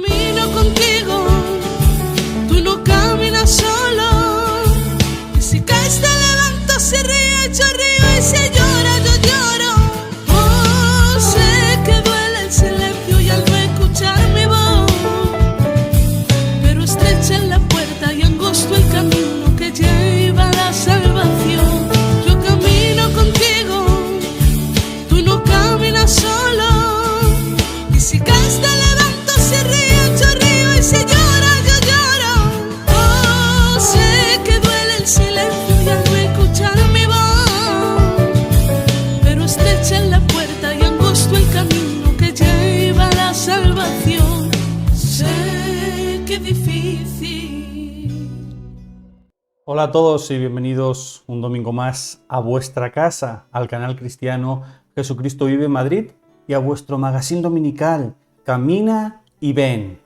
camino contigo, tú no caminas solo. Y si caes te levanto, si ríes yo río, y si lloras yo lloro. Oh, sé que duele el silencio y al no escuchar mi voz, pero estrecha es la puerta y angosto el camino que lleva a la salvación. Yo camino contigo, tú no caminas solo. Y si caes te levanto, si ríes yo río, y si lloras yo lloro. Oh, sé que duele el silencio y al no escuchar mi voz, pero estrecha es la puerta y angosto el camino que lleva a la salvación. Sé que es difícil. Hola a todos y bienvenidos un domingo más a vuestra casa, al canal cristiano Jesucristo Vive en Madrid y a vuestro magazine dominical Camina y Ven.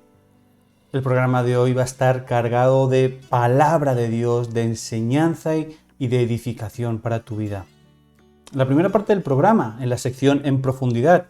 El programa de hoy va a estar cargado de palabra de Dios, de enseñanza y de edificación para tu vida. En la primera parte del programa, en la sección En Profundidad,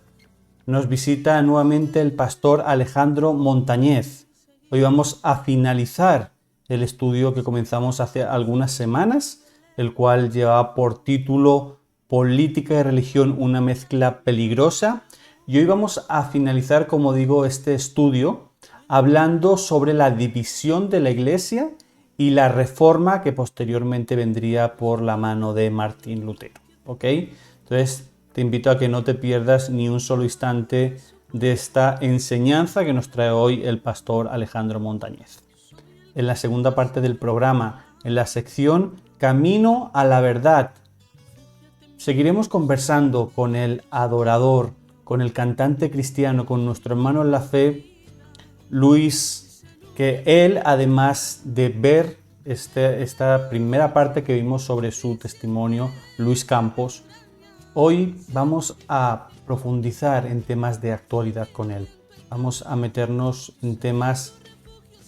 nos visita nuevamente el pastor Alejandro Montañez. Hoy vamos a finalizar el estudio que comenzamos hace algunas semanas, el cual lleva por título Política y religión, una mezcla peligrosa. Y hoy vamos a finalizar, como digo, este estudio hablando sobre la división de la Iglesia y la reforma que posteriormente vendría por la mano de Martín Lutero. ¿Ok? Entonces te invito a que no te pierdas ni un solo instante de esta enseñanza que nos trae hoy el pastor Alejandro Montañez. En la segunda parte del programa, en la sección Camino a la Verdad, seguiremos conversando con el adorador, con el cantante cristiano, con nuestro hermano en la fe, Luis, que él, además de ver esta primera parte que vimos sobre su testimonio, Luis Campos, hoy vamos a profundizar en temas de actualidad con él. Vamos a meternos en temas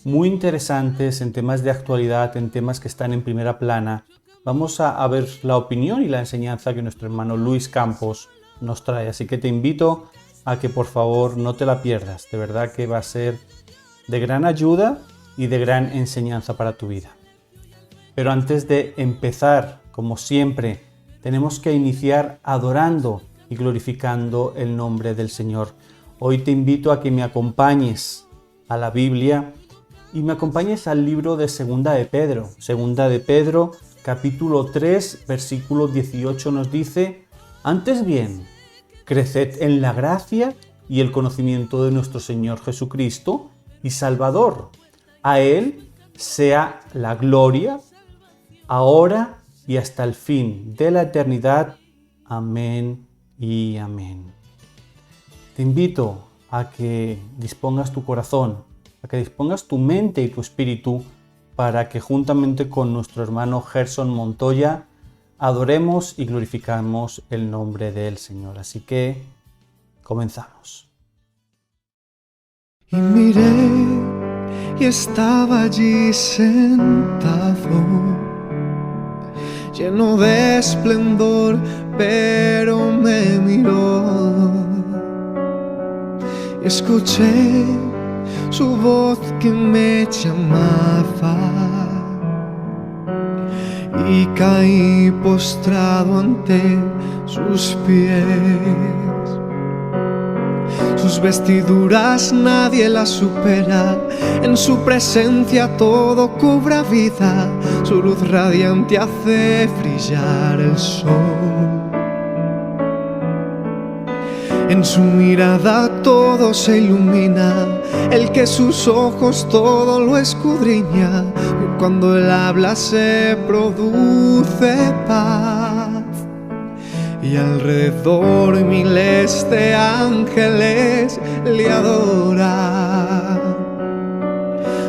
muy interesantes, en temas de actualidad, en temas que están en primera plana. Vamos a ver la opinión y la enseñanza que nuestro hermano Luis Campos nos trae. Así que te invito a que por favor no te la pierdas. De verdad que va a ser de gran ayuda y de gran enseñanza para tu vida. Pero antes de empezar, como siempre, tenemos que iniciar adorando y glorificando el nombre del Señor. Hoy te invito a que me acompañes a la Biblia y me acompañes al libro de Segunda de Pedro. Segunda de Pedro, capítulo 3, versículo 18 nos dice: antes bien, creced en la gracia y el conocimiento de nuestro Señor Jesucristo y Salvador. A Él sea la gloria, ahora y hasta el fin de la eternidad. Amén y amén. Te invito a que dispongas tu corazón, a que dispongas tu mente y tu espíritu para que juntamente con nuestro hermano Gerson Montoya adoremos y glorificamos el nombre del Señor. Así que comenzamos. Y miré y estaba allí sentado, lleno de esplendor, pero me miró. Y escuché su voz que me llamaba y caí postrado ante sus pies. Sus vestiduras nadie las supera, en su presencia todo cobra vida, su luz radiante hace brillar el sol. En su mirada todo se ilumina, el que sus ojos todo lo escudriña, y cuando él habla se produce paz. Y alrededor miles de ángeles le adoran.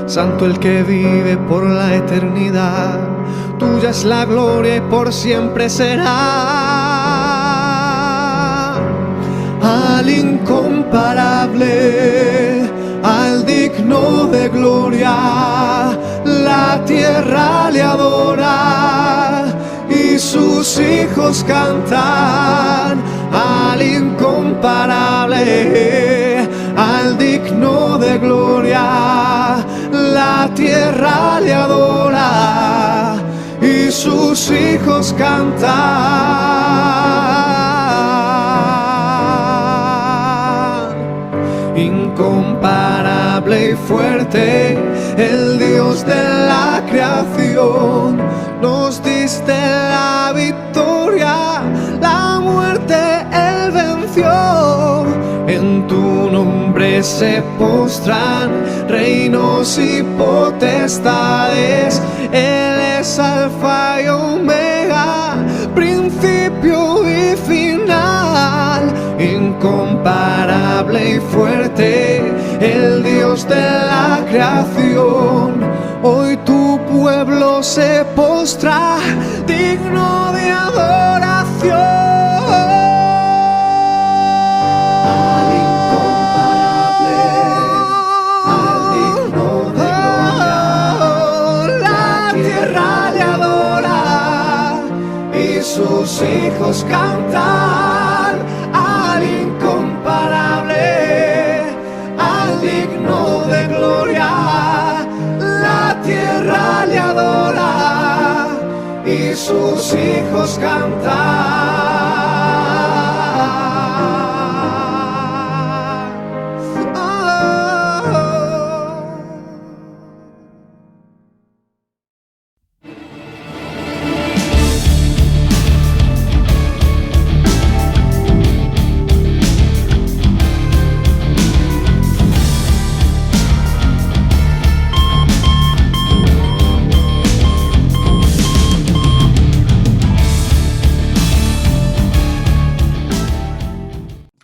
Santo el que vive por la eternidad, tuya es la gloria y por siempre será. Al incomparable, al digno de gloria, la tierra le adora y sus hijos cantan. Al incomparable, al digno digno de gloria, la tierra le adora y sus hijos cantan. Incomparable y fuerte, el Dios de la creación, nos diste la victoria, la muerte Él venció. En tu nombre se postran reinos y potestades. Él es alfa y omega, principio y final. Incomparable y fuerte, el Dios de la creación. Hoy tu pueblo se postra, digno de adoración. Sus hijos cantan al incomparable, al digno de gloria, la tierra le adora y sus hijos cantan.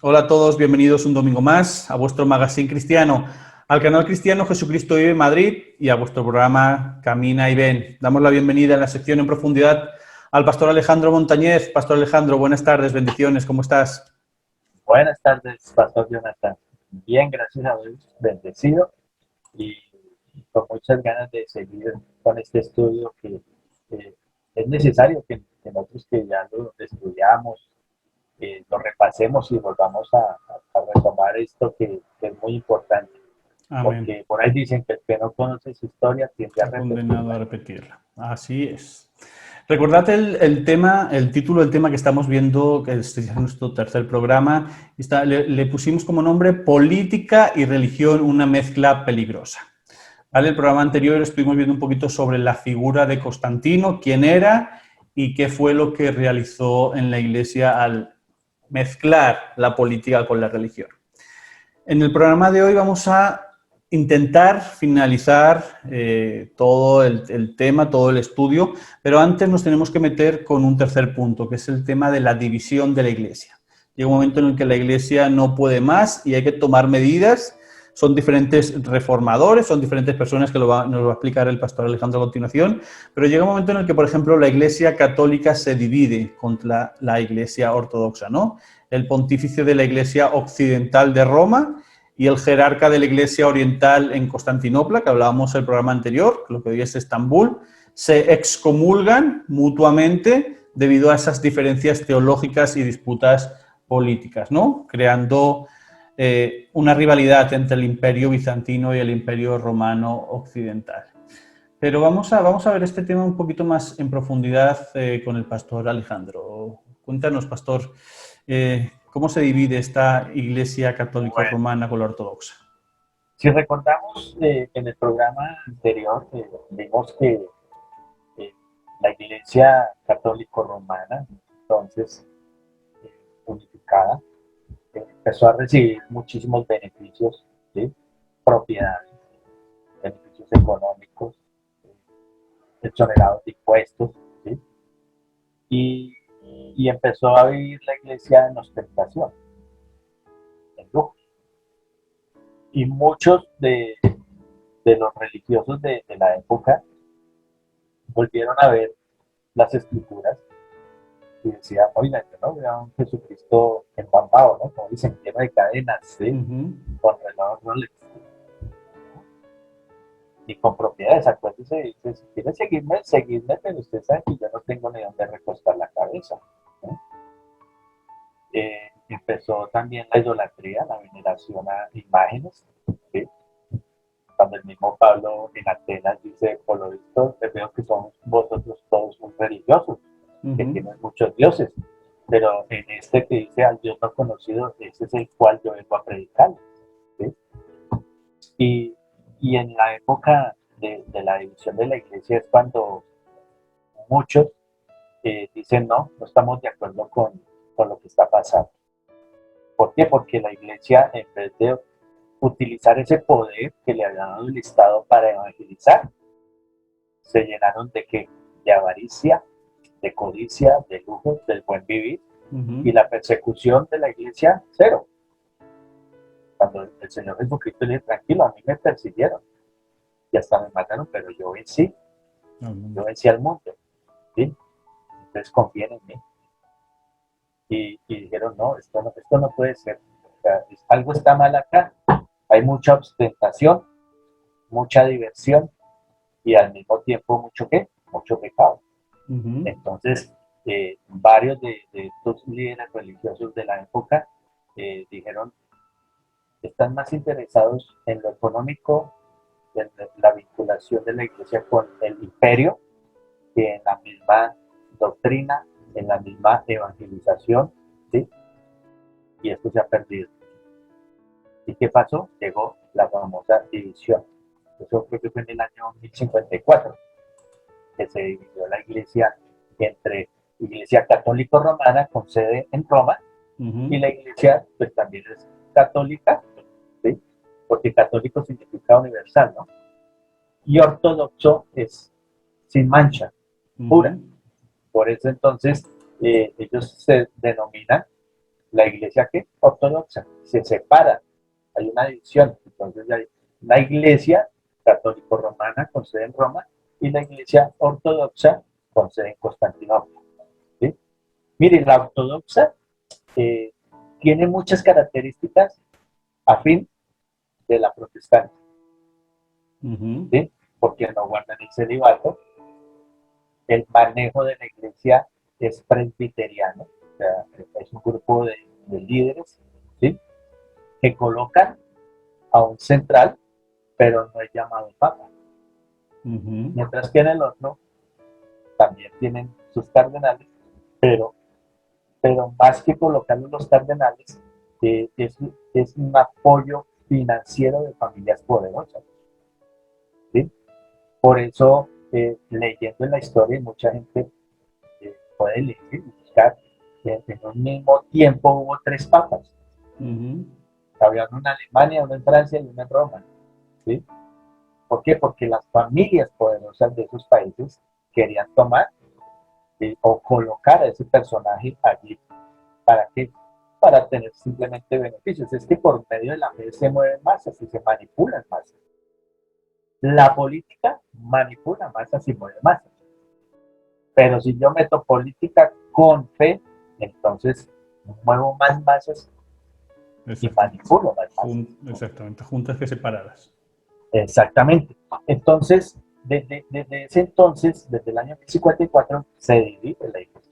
Hola a todos, bienvenidos un domingo más a vuestro magazine cristiano, al canal cristiano Jesucristo Vive Madrid y a vuestro programa Camina y Ven. Damos la bienvenida en la sección en profundidad al pastor Alejandro Montañez. Pastor Alejandro, buenas tardes, bendiciones, ¿cómo estás? Buenas tardes, Pastor Jonathan. Bien, gracias a Dios, bendecido y con muchas ganas de seguir con este estudio que es necesario que nosotros que ya lo estudiamos, lo repasemos y volvamos a retomar esto que es muy importante. Amén. Porque por ahí dicen que el que no conoce su historia tiende a Condenado a repetirla. Así es. Recordad el tema, el título del tema que estamos viendo, que es nuestro tercer programa. Le pusimos como nombre Política y religión, una mezcla peligrosa. ¿Vale? El programa anterior estuvimos viendo un poquito sobre la figura de Constantino, quién era y qué fue lo que realizó en la Iglesia al mezclar la política con la religión. En el programa de hoy vamos a intentar finalizar todo el tema, todo el estudio, pero antes nos tenemos que meter con un tercer punto, que es el tema de la división de la Iglesia. Llega un momento en el que la Iglesia no puede más y hay que tomar medidas. Son diferentes reformadores, son diferentes personas que nos va a explicar el pastor Alejandro a continuación, pero llega un momento en el que, por ejemplo, la Iglesia católica se divide contra la Iglesia ortodoxa, ¿no? El pontífice de la Iglesia occidental de Roma y el jerarca de la Iglesia oriental en Constantinopla, que hablábamos en el programa anterior, lo que hoy es Estambul, se excomulgan mutuamente debido a esas diferencias teológicas y disputas políticas, ¿no? Creando una rivalidad entre el Imperio bizantino y el Imperio romano occidental. Pero vamos a ver este tema un poquito más en profundidad con el pastor Alejandro. Cuéntanos, pastor, ¿cómo se divide esta Iglesia católica romana con la ortodoxa? Si recordamos en el programa anterior, vimos que la Iglesia católico romana, entonces unificada, empezó a recibir muchísimos beneficios, ¿sí? Propiedades, beneficios económicos, exonerados de impuestos, ¿sí? Y empezó a vivir la Iglesia en ostentación, en lujo. Y muchos de los religiosos de la época volvieron a ver las escrituras y decían, oigan, yo no veo a un Jesucristo empapado, ¿no? Como dicen, lleno de cadenas, ¿sí? Con reloj Rolex, y con propiedades. Acuérdese, dice, si quiere seguirme, pero usted sabe que yo no tengo ni dónde recostar la cabeza, ¿no? Empezó también la idolatría, la veneración a imágenes, cuando el mismo Pablo en Atenas dice, por lo visto, veo que son vosotros todos muy religiosos, que Ujú. tienen muchos dioses, pero en este que dice al Dios no conocido, ese es el cual yo vengo a predicar. ¿Sí? Y, y en la época de la división de la iglesia es cuando muchos dicen no estamos de acuerdo con lo que está pasando. ¿Por qué? Porque la iglesia, en vez de utilizar ese poder que le había dado el Estado para evangelizar, se llenaron de qué? De avaricia, de codicia, de lujo, del buen vivir, Ujú. y la persecución de la iglesia, cero. Cuando el Señor Jesucristo le dijo, tranquilo, a mí me persiguieron y hasta me mataron, pero yo vencí al mundo, ¿sí? Entonces confíen en mí. Y dijeron, no, esto no puede ser. O sea, algo está mal acá. Hay mucha ostentación, mucha diversión y al mismo tiempo mucho ¿qué? Mucho pecado. Ujú. Entonces, varios de estos líderes religiosos de la época dijeron, están más interesados en lo económico, en la vinculación de la iglesia con el imperio, que en la misma doctrina, en la misma evangelización, ¿sí? Y esto se ha perdido. ¿Y qué pasó? Llegó la famosa división. Eso creo que fue en el año 1054, que se dividió la iglesia entre iglesia católico romana con sede en Roma Ujú. y la iglesia pues también es católica, ¿sí? Porque católico significa universal, ¿no? Y ortodoxo es sin mancha, pura. Ujú. Por eso entonces ellos se denominan la iglesia que ortodoxa, se separa, hay una división, entonces hay la iglesia católico romana con sede en Roma y la iglesia ortodoxa con sede en Constantinopla. ¿Sí? Miren, la ortodoxa eh, tiene muchas características afín de la protestante, Ujú. ¿sí? Porque no guardan el celibato, el manejo de la iglesia es presbiteriano, o sea, es un grupo de líderes, ¿sí? Que colocan a un central, pero no es llamado papa. Ujú. Mientras que en el otro también tienen sus cardenales, pero, pero más que colocarlos los cardenales, es un apoyo financiero de familias poderosas. ¿Sí? Por eso, leyendo en la historia, mucha gente puede leer y buscar que en un mismo tiempo hubo tres papas. Ujú. Había uno en Alemania, uno en Francia y uno en Roma. ¿Sí? ¿Por qué? Porque las familias poderosas de esos países querían tomar o colocar a ese personaje allí. ¿Para qué? Para tener simplemente beneficios. Es que por medio de la fe se mueven masas y se manipulan masas. La política manipula masas y mueve masas. Pero si yo meto política con fe, entonces muevo más masas y Exactamente. manipulo más masas. Exactamente, juntas que separadas. Exactamente. Entonces, desde ese entonces, desde el año 1054, se divide la iglesia.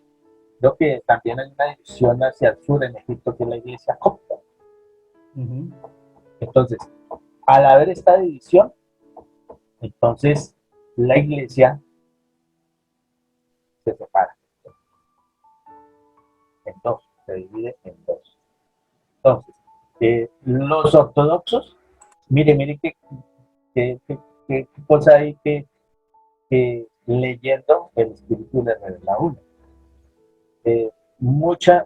Creo que también hay una división hacia el sur en Egipto, que es la iglesia copta. Ujú. Entonces, al haber esta división, entonces la iglesia se separa en dos, se divide en dos. Entonces, los ortodoxos, mire qué cosa hay que leyendo el Espíritu le revela a uno. Eh, mucha,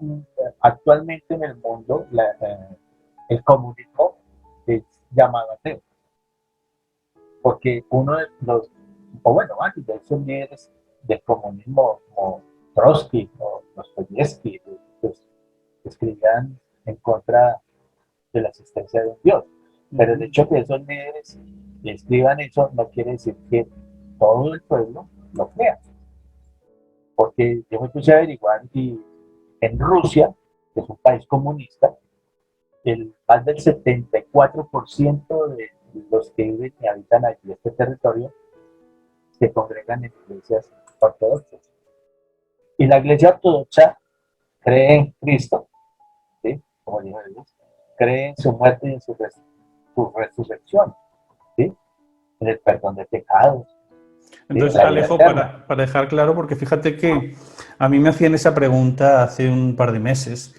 actualmente en el mundo, el comunismo es llamado ateo, porque uno de los, o bueno, varios de esos líderes del comunismo, como Trotsky o Dostoyevsky, pues, escribían en contra de la existencia de un Dios. Pero el Ujú. hecho que esos líderes escriban eso no quiere decir que todo el pueblo lo crea. Porque yo me puse a averiguar y en Rusia, que es un país comunista, más del 74% de los que viven y habitan allí este territorio se congregan en iglesias ortodoxas. Y la iglesia ortodoxa cree en Cristo, ¿sí? Como dijo Jesús, cree en su muerte y en su resurrección, ¿sí? en el perdón de pecados. Entonces, La vida Alejo, eterna. para dejar claro, porque fíjate que a mí me hacían esa pregunta hace un par de meses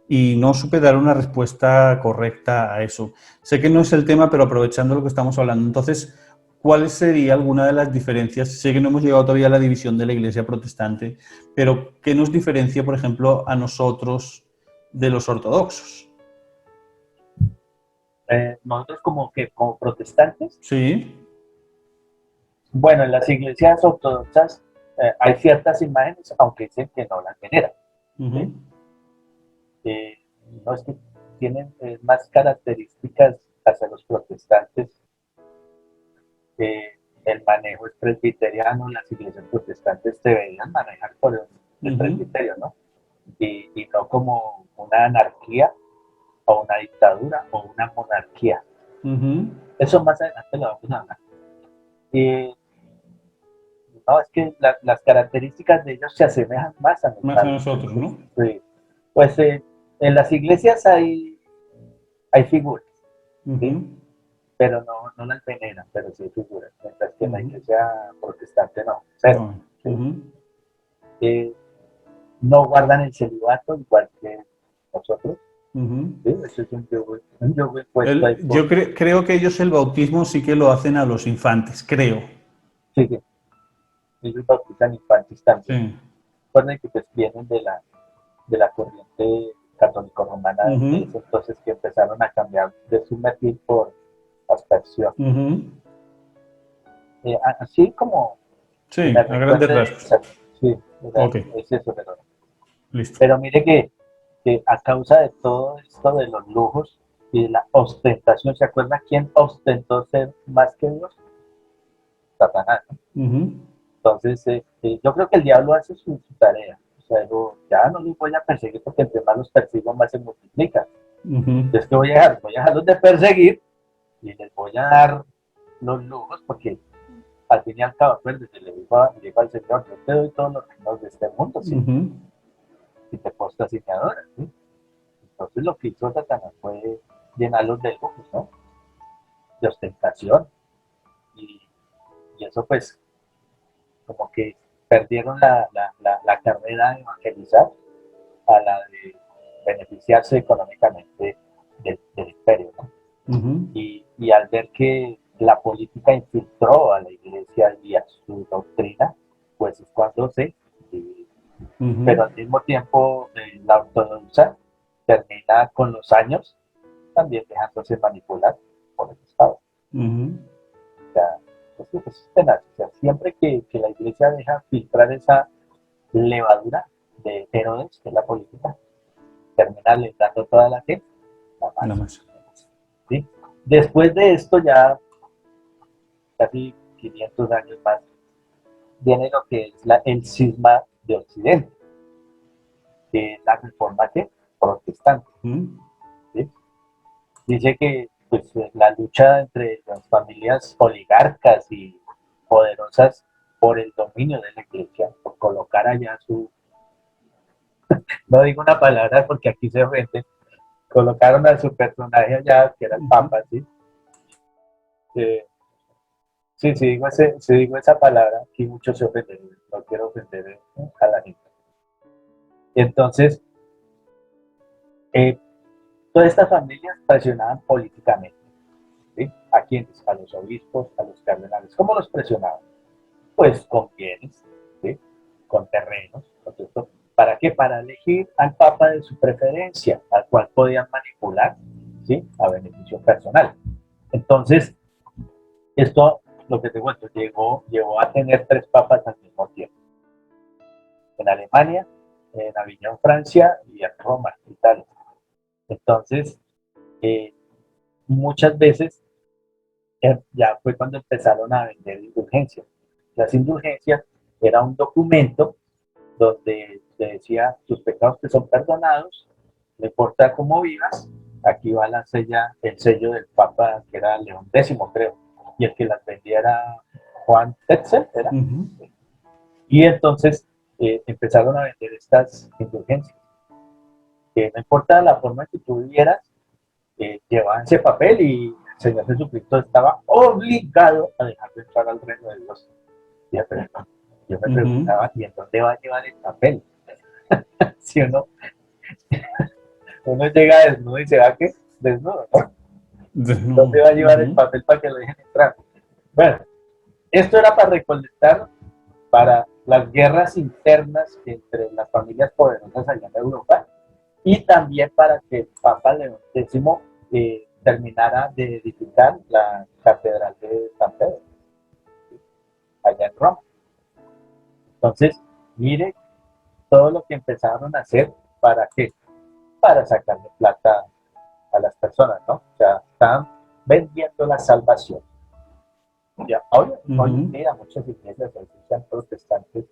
y no supe dar una respuesta correcta a eso. Sé que no es el tema, pero aprovechando lo que estamos hablando, entonces, ¿cuál sería alguna de las diferencias? Sé que no hemos llegado todavía a la división de la Iglesia protestante, pero ¿qué nos diferencia, por ejemplo, a nosotros de los ortodoxos? Nosotros como protestantes, Sí. bueno, en las iglesias ortodoxas hay ciertas imágenes, aunque dicen que no las veneran. ¿Sí? Ujú. Eh, no es que tienen más características hacia los protestantes. El manejo es presbiteriano, las iglesias protestantes deberían manejar por el Ujú. presbiterio, ¿no? Y no como una anarquía o una dictadura o una monarquía. Ujú. Eso más adelante lo vamos a hablar. Eh, no, es que las características de ellos se asemejan más a Más a nosotros. nosotros, ¿no? Sí. Pues en las iglesias hay figuras, ¿sí? Ujú. Pero no las veneran, pero sí hay figuras. Mientras que en la Ujú. iglesia protestante no, cero. No. ¿Sí? Ujú. No guardan el celibato igual que nosotros. Ujú. ¿Sí? Eso es un yugo impuesto ahí Yo por... creo que ellos el bautismo sí que lo hacen a los infantes, creo. Sí, sí, ellos bautizan infantes también. Sí. Recuerden que pues vienen de la corriente católico-romana de Ujú. ese entonces, que empezaron a cambiar de sumergir por aspersión. Ujú. Así como Sí, me a grandes recuerde, rasgos. sí, o sea, Ok, es eso, listo. pero mire que a causa de todo esto de los lujos y de la ostentación, ¿se acuerda quién ostentó ser más que Dios? Satanás, ¿no? Ujú. Entonces, yo creo que el diablo hace su tarea. O sea, ya no los voy a perseguir porque entre más los persigo, más se multiplican. Ujú. Entonces, ¿qué voy a dejarlos de perseguir y les voy a dar los lujos porque al fin y al cabo, acuérdense, le dijo al Señor, yo te doy todos los reinos de este mundo Ujú. si te postras y me adoras, ¿sí? Entonces lo que hizo Satanás fue llenarlos de lujos, ¿no? De ostentación. Y, y eso pues como que perdieron la carrera de evangelizar a la de beneficiarse económicamente del imperio, ¿no? Ujú. Y al ver que la política infiltró a la iglesia y a su doctrina, pues es cuando se divide. Ujú. Pero al mismo tiempo la ortodoxa termina con los años también dejándose manipular por el Estado. Ujú. O sea, es tenaz. O sea, siempre que la iglesia deja filtrar esa levadura de Herodes, que es la política, termina alentando a toda la gente, la Nada más. más. ¿Sí? Después de esto, ya casi 500 años más, viene lo que es el cisma de Occidente, que es la reforma protestante. Ujú. ¿Sí? Dice que pues, la lucha entre las familias oligarcas y poderosas por el dominio de la iglesia, por colocar allá no digo una palabra porque aquí se ofenden, colocaron a su personaje allá, que era el Ujú. Papa, ¿sí? Eh, sí, si digo esa palabra, aquí muchos se ofenden, no quiero ofender a la gente. Entonces, eh, todas estas familias presionaban políticamente, ¿sí? ¿A quiénes? A los obispos, a los cardenales. ¿Cómo los presionaban? Pues con bienes, ¿sí? Con terrenos, ¿no es cierto? ¿Para qué? Para elegir al papa de su preferencia, al cual podían manipular, ¿sí? A beneficio personal. Entonces, esto, lo que te cuento, llegó a tener 3 papas al mismo tiempo. En Alemania, en Aviñón, Francia, y en Roma, Italia. Entonces, eh, muchas veces ya fue cuando empezaron a vender indulgencias. Las indulgencias era un documento donde te decía tus pecados te son perdonados, no importa cómo vivas, aquí va el sello del Papa, que era León X, creo, y el que las vendía era Juan Tetzel, ¿era? Ujú. Y entonces empezaron a vender estas indulgencias, que no importa la forma en que tú vivieras, llevaban ese papel y Señor Jesucristo estaba obligado a dejarlo entrar al reino de Dios. Pero yo me preguntaba, ¿y en dónde va a llevar el papel? Si uno llega desnudo y se va que desnudo, ¿no? ¿Dónde va a llevar el papel para que lo dejen entrar? Bueno, esto era para recolectar para las guerras internas entre las familias poderosas allá en Europa y también para que el Papa León X terminara de edificar la Catedral de San Pedro, allá en Roma. Entonces, mire todo lo que empezaron a hacer, ¿para qué? Para sacarle plata a las personas, ¿no? O sea, están vendiendo la salvación. Ya, hoy en día muchas iglesias, sean protestantes,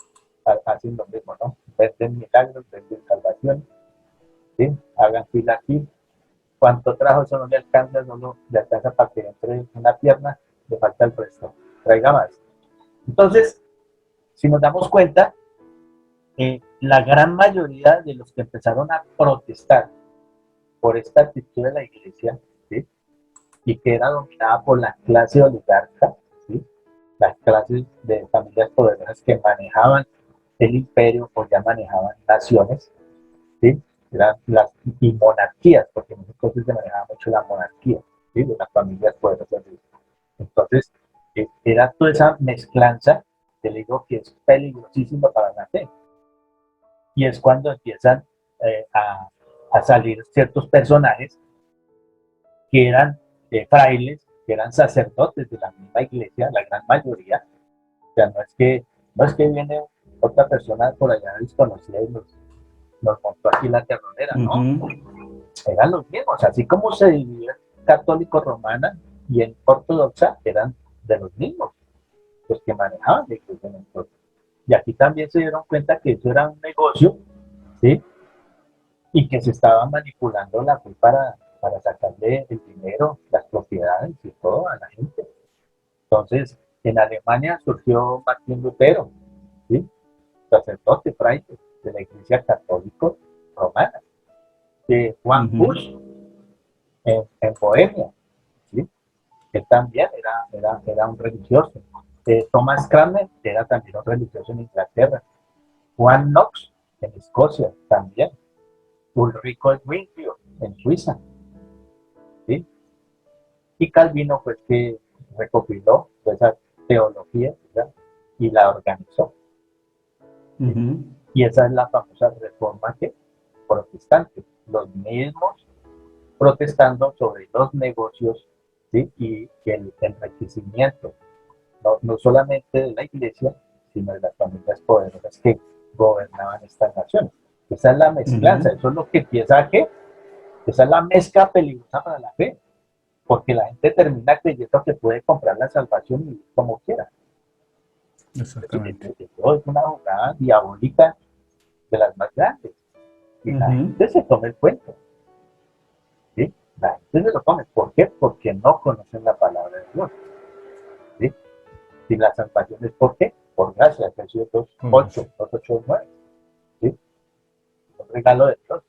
hacen lo mismo, ¿no? Venden milagros, venden salvación, ¿sí? Hagan fila aquí. ¿Cuánto trajo? Eso no le alcanza, no le alcanza para que entre una pierna, le falta el resto. Traiga más. Entonces, si nos damos cuenta, la gran mayoría de los que empezaron a protestar por esta actitud de la iglesia, ¿sí? Y que era dominada por la clase oligarca, ¿sí? Las clases de familias poderosas que manejaban el imperio o ya manejaban naciones, ¿sí? Eran las y monarquías, porque en ese entonces se manejaba mucho la monarquía, ¿sí? De las familias poderosas. Entonces, era toda esa mezclanza que le digo que es peligrosísima para la fe. Y es cuando empiezan a salir ciertos personajes que eran frailes, que eran sacerdotes de la misma iglesia, la gran mayoría. O sea, no es que viene otra persona por allá desconocida y nos montó aquí la terronera, ¿no? Eran los mismos, así como se dividió en católico romana y en ortodoxa, eran de los mismos, los que manejaban la iglesia en entonces. Y aquí también se dieron cuenta que eso era un negocio, ¿sí? Y que se estaba manipulando la fe para sacarle el dinero, las propiedades y todo a la gente. Entonces, en Alemania surgió Martín Lutero, ¿sí? Sacerdote, fraile de la Iglesia Católica Romana. Juan Hus en Bohemia, ¿sí? Él también era un religioso. Thomas Cranmer era también un religioso en Inglaterra. Juan Knox en Escocia también. Ulrico Zwinglio en Suiza, ¿sí? Y Calvino fue que recopiló esa teología, ¿verdad? Y la organizó. ¿Sí? Y esa es la famosa reforma protestante, los mismos protestando sobre los negocios, ¿sí? Y el enriquecimiento, no solamente de la iglesia, sino de las familias poderosas que gobernaban estas naciones. Esa es la mezclanza, eso es lo que empieza a que, esa es la mezcla peligrosa para la fe, porque la gente termina creyendo que puede comprar la salvación y vivir como quiera. Exactamente. Eso es una jugada diabólica de las más grandes. Y la gente se toma el cuento. ¿Sí? La gente se lo come. ¿Por qué? Porque no conocen la palabra de Dios. ¿Sí? Y la salvación es ¿por qué? Por gracia, Efesios 2:8, 2:8-9. ¿Sí? Un regalo de Dios.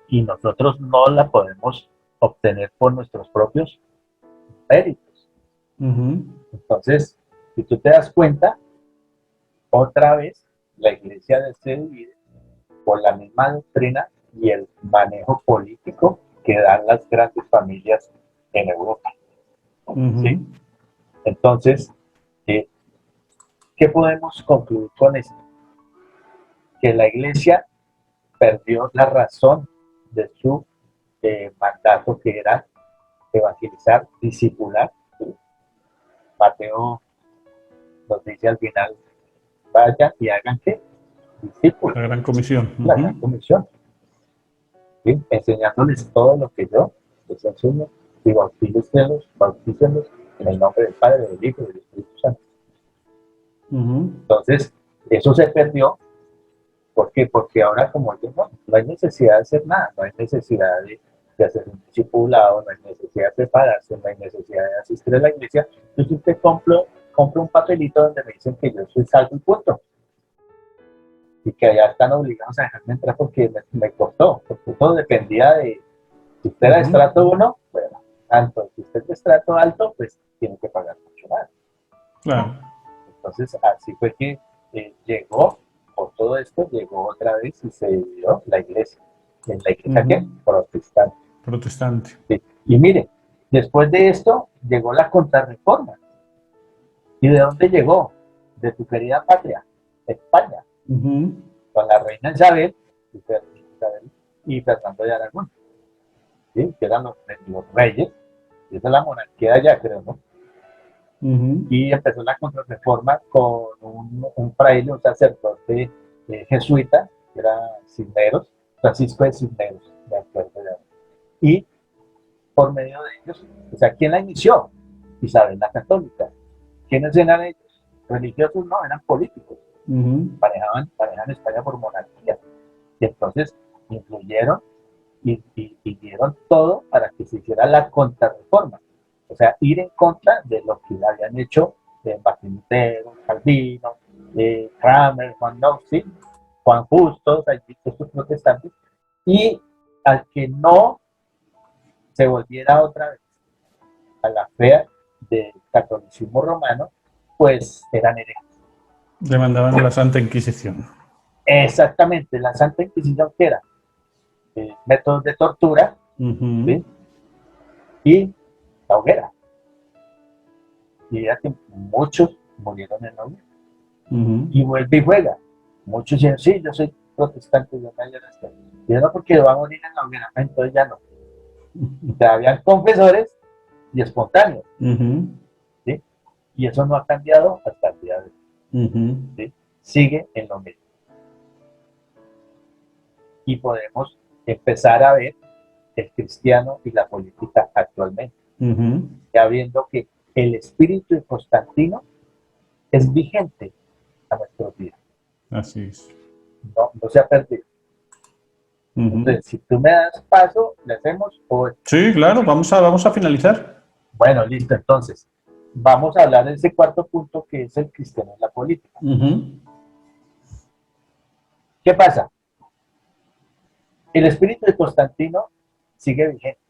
Y nosotros no la podemos obtener por nuestros propios méritos. Entonces, si tú te das cuenta, otra vez la iglesia se divide por la misma doctrina y el manejo político que dan las grandes familias en Europa. ¿Sí? Entonces, ¿qué podemos concluir con esto? Que la iglesia perdió la razón de su mandato, que era evangelizar, discipular. ¿Sí? Mateo nos dice al final, vayan y hagan ¿qué? Discípulos. La gran comisión. La gran comisión. ¿Sí? Enseñándoles todo lo que yo les enseño y bautícenlos en el nombre del Padre, del Hijo y del Espíritu Santo. Entonces, eso se perdió. ¿Por qué? Porque ahora, como yo no hay necesidad de hacer nada, no hay necesidad de hacer un discipulado, no hay necesidad de prepararse, no hay necesidad de asistir a la iglesia. Yo siempre compro un papelito donde me dicen que yo soy salvo y punto. Y que allá están obligados a dejarme entrar porque me costó, porque todo dependía de, si usted era de estrato 1, bueno, tanto si usted es de estrato alto, pues tiene que pagar mucho más. Claro. Entonces, así fue que llegó, por todo esto, llegó otra vez y se dividió la iglesia. ¿En la iglesia Ujú. qué? Protestante. Protestante. Sí. Y mire, después de esto llegó la contrarreforma. ¿Y de dónde llegó? De tu querida patria, España, Ujú. con la reina Isabel y Fernando de Aragón, ¿sí? Que eran los reyes, y esa es la monarquía de allá, creo, ¿no? Ujú. Y empezó la contrarreforma con un fraile, un sacerdote jesuita, que era Cisneros, Francisco de Cisneros, de acuerdo ya. Y por medio de ellos, o sea, ¿quién la inició? Isabel la Católica. ¿Quiénes eran ellos? Religiosos no, eran políticos. Ujú. Manejaban España por monarquía. Y entonces influyeron y dieron todo para que se hiciera la contrarreforma. O sea, ir en contra de lo que habían hecho Martín Lutero, Calvino, Kramer, Juan Neusi, Juan Justo, estos protestantes, y al que no se volviera otra vez a la fe del catolicismo romano, pues eran herejes. Demandaban a la Santa Inquisición. Exactamente, la Santa Inquisición que era métodos de tortura, Ujú. ¿sí? Y la hoguera. Y ya que muchos murieron en la hoguera. Ujú. Y vuelve y juega. Muchos dicen, sí, yo soy protestante, yo me y no porque va a morir en la hoguera, entonces ya no. Ya habían confesores y espontáneos, Ujú. ¿sí? Y eso no ha cambiado hasta el día de hoy, Ujú. ¿sí? Sigue en lo mismo. Y podemos empezar a ver el cristiano y la política actualmente, Ujú. ya viendo que el espíritu de Constantino es vigente a nuestros días, Así es. no se ha perdido. Ujú. Entonces, si tú me das paso, le hacemos, o Sí, claro, vamos a finalizar. bueno, listo, entonces, vamos a hablar de ese cuarto punto que es el cristiano en la política. Ujú. ¿Qué pasa? El espíritu de Constantino sigue vigente.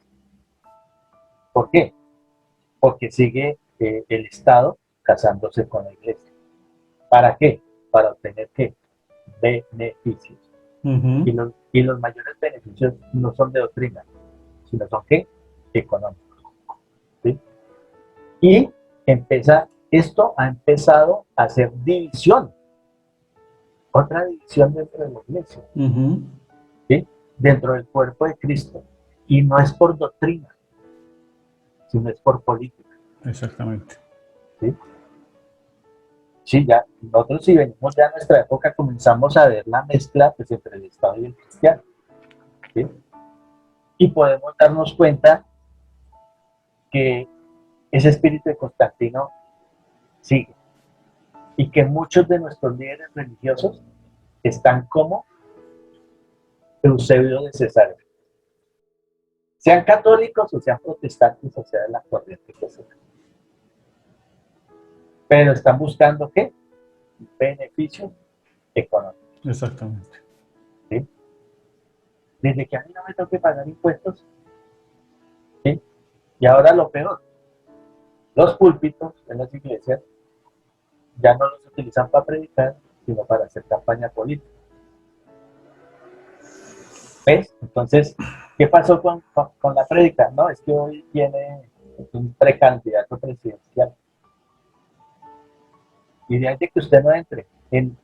¿Por qué? Porque sigue el Estado casándose con la iglesia. ¿Para qué? Para obtener qué? Beneficios. Ujú. Y los mayores beneficios no son de doctrina, sino son qué? Económicos. ¿Sí? Y esto ha empezado a hacer división, otra división dentro de la iglesia, Ujú. ¿sí? Dentro del cuerpo de Cristo. Y no es por doctrina, sino es por política. Exactamente. ¿Sí? Sí, ya nosotros si venimos ya a nuestra época comenzamos a ver la mezcla pues, entre el Estado y el cristiano. ¿Sí? Y podemos darnos cuenta que ese espíritu de Constantino sigue y que muchos de nuestros líderes religiosos están como Eusebio de Cesarea. Sean católicos o sean protestantes o sea de la corriente que sea. Pero están buscando ¿qué? Beneficios económicos. Exactamente. ¿Sí? Desde que a mí no me toque pagar impuestos, ¿sí? Y ahora lo peor, los púlpitos en las iglesias ya no los utilizan para predicar, sino para hacer campaña política. ¿Ves? Entonces, ¿qué pasó con la prédica? No, es que hoy viene un precandidato presidencial. Y de ahí de que usted no entre. En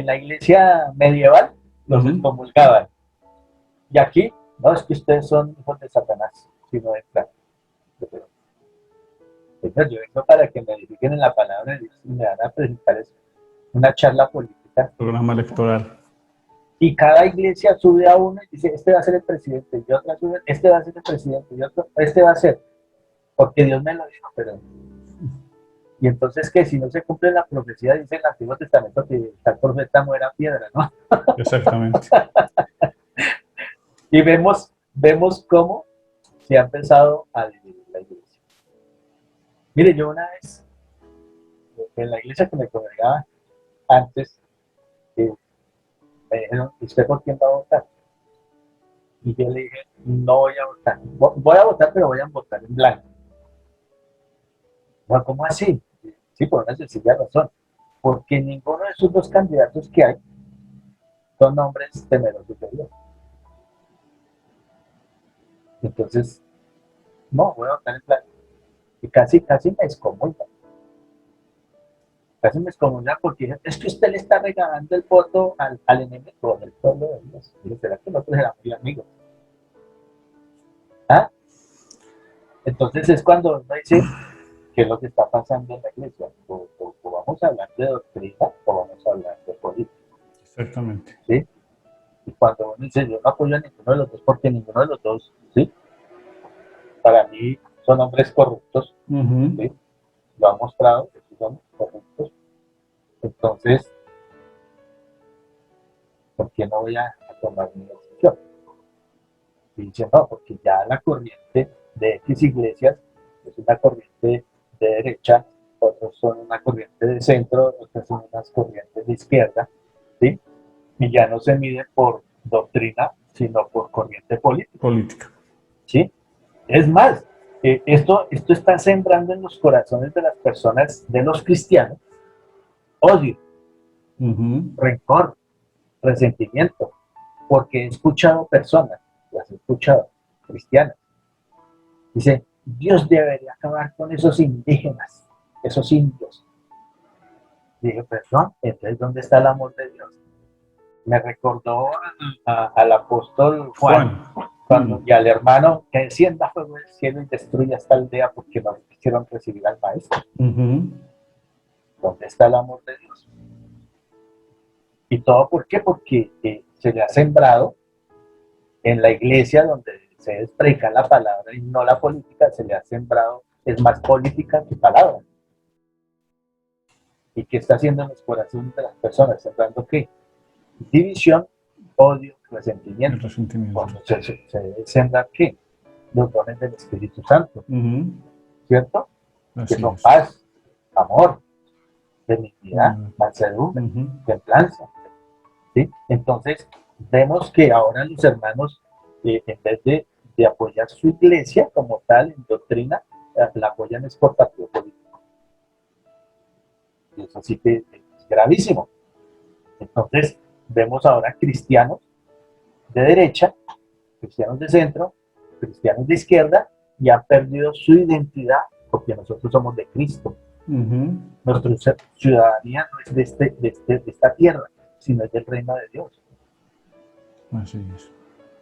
la iglesia medieval los Ujú. excomulgaban. Y aquí, no, es que ustedes son hijos de Satanás, si no entran. Señor, yo vengo para que me edifiquen en la palabra de Dios y me van a presentar una charla política. Programa electoral. Y cada iglesia sube a uno y dice, este va a ser el presidente, y otra sube, este va a ser el presidente, y otro, este va a ser, porque Dios me lo dijo, pero... Y entonces, ¿qué? Si no se cumple la profecía, dice el Antiguo Testamento que tal profeta muera piedra, ¿no? Exactamente. Y vemos cómo se ha empezado a dividir la iglesia. Mire, yo una vez, en la iglesia que me congregaba antes, me dijeron, ¿usted por quién va a votar? Y yo le dije, no voy a votar. Voy a votar, pero voy a votar en blanco. Bueno, ¿cómo así? Sí, por una sencilla razón. Porque ninguno de esos dos candidatos que hay son hombres temerosos de Dios. Entonces, no, voy a votar en blanco. Y casi me excomulga. Casi me excomulga porque es que usted le está regalando el voto al enemigo del pueblo de Dios. Y yo, ¿será que nosotros éramos muy amigos? ¿Ah? Entonces es cuando uno dice, ¿qué es lo que está pasando en la iglesia? O vamos a hablar de doctrina o vamos a hablar de política. Exactamente. ¿Sí? Y cuando uno dice, yo no apoyo a ninguno de los dos porque ninguno de los dos, ¿sí? Para mí son hombres corruptos, ¿sí? Lo ha mostrado, que son corruptos. Entonces, ¿por qué no voy a tomar mi decisión? Y dice, no, porque ya la corriente de X iglesias es una corriente de derecha, otros son una corriente de centro, otras son unas corrientes de izquierda, ¿sí? Y ya no se mide por doctrina, sino por corriente política, ¿sí? Es más, esto está sembrando en los corazones de las personas, de los cristianos, odio, rencor, resentimiento, porque he escuchado personas, las he escuchado, cristianas, dice, Dios debería acabar con esos indígenas, esos indios. Dije, perdón, entonces, ¿dónde está el amor de Dios? Me recordó al apóstol Juan. Cuando, y al hermano que descienda fuego del cielo y destruya esta aldea porque no quisieron recibir al maestro. ¿Dónde está el amor de Dios? ¿Y todo por qué? Porque se le ha sembrado en la iglesia donde se predica la palabra y no la política, se le ha sembrado, es más política que palabra. ¿Y qué está haciendo en los corazones de las personas? ¿Sembrando qué? División, odio, resentimiento. Cuando se debe sembrar qué? Los dones del Espíritu Santo. ¿Cierto? Así que son es. paz, amor, benignidad, mansedumbre, templanza. ¿Sí? Entonces, vemos que ahora los hermanos, en vez de apoyar su iglesia como tal en doctrina, la apoyan es por partido político. Y eso sí que es gravísimo. Entonces, vemos ahora cristianos de derecha, cristianos de centro, cristianos de izquierda, y han perdido su identidad porque nosotros somos de Cristo. Nuestra ciudadanía no es de esta tierra, sino es del reino de Dios. Así es.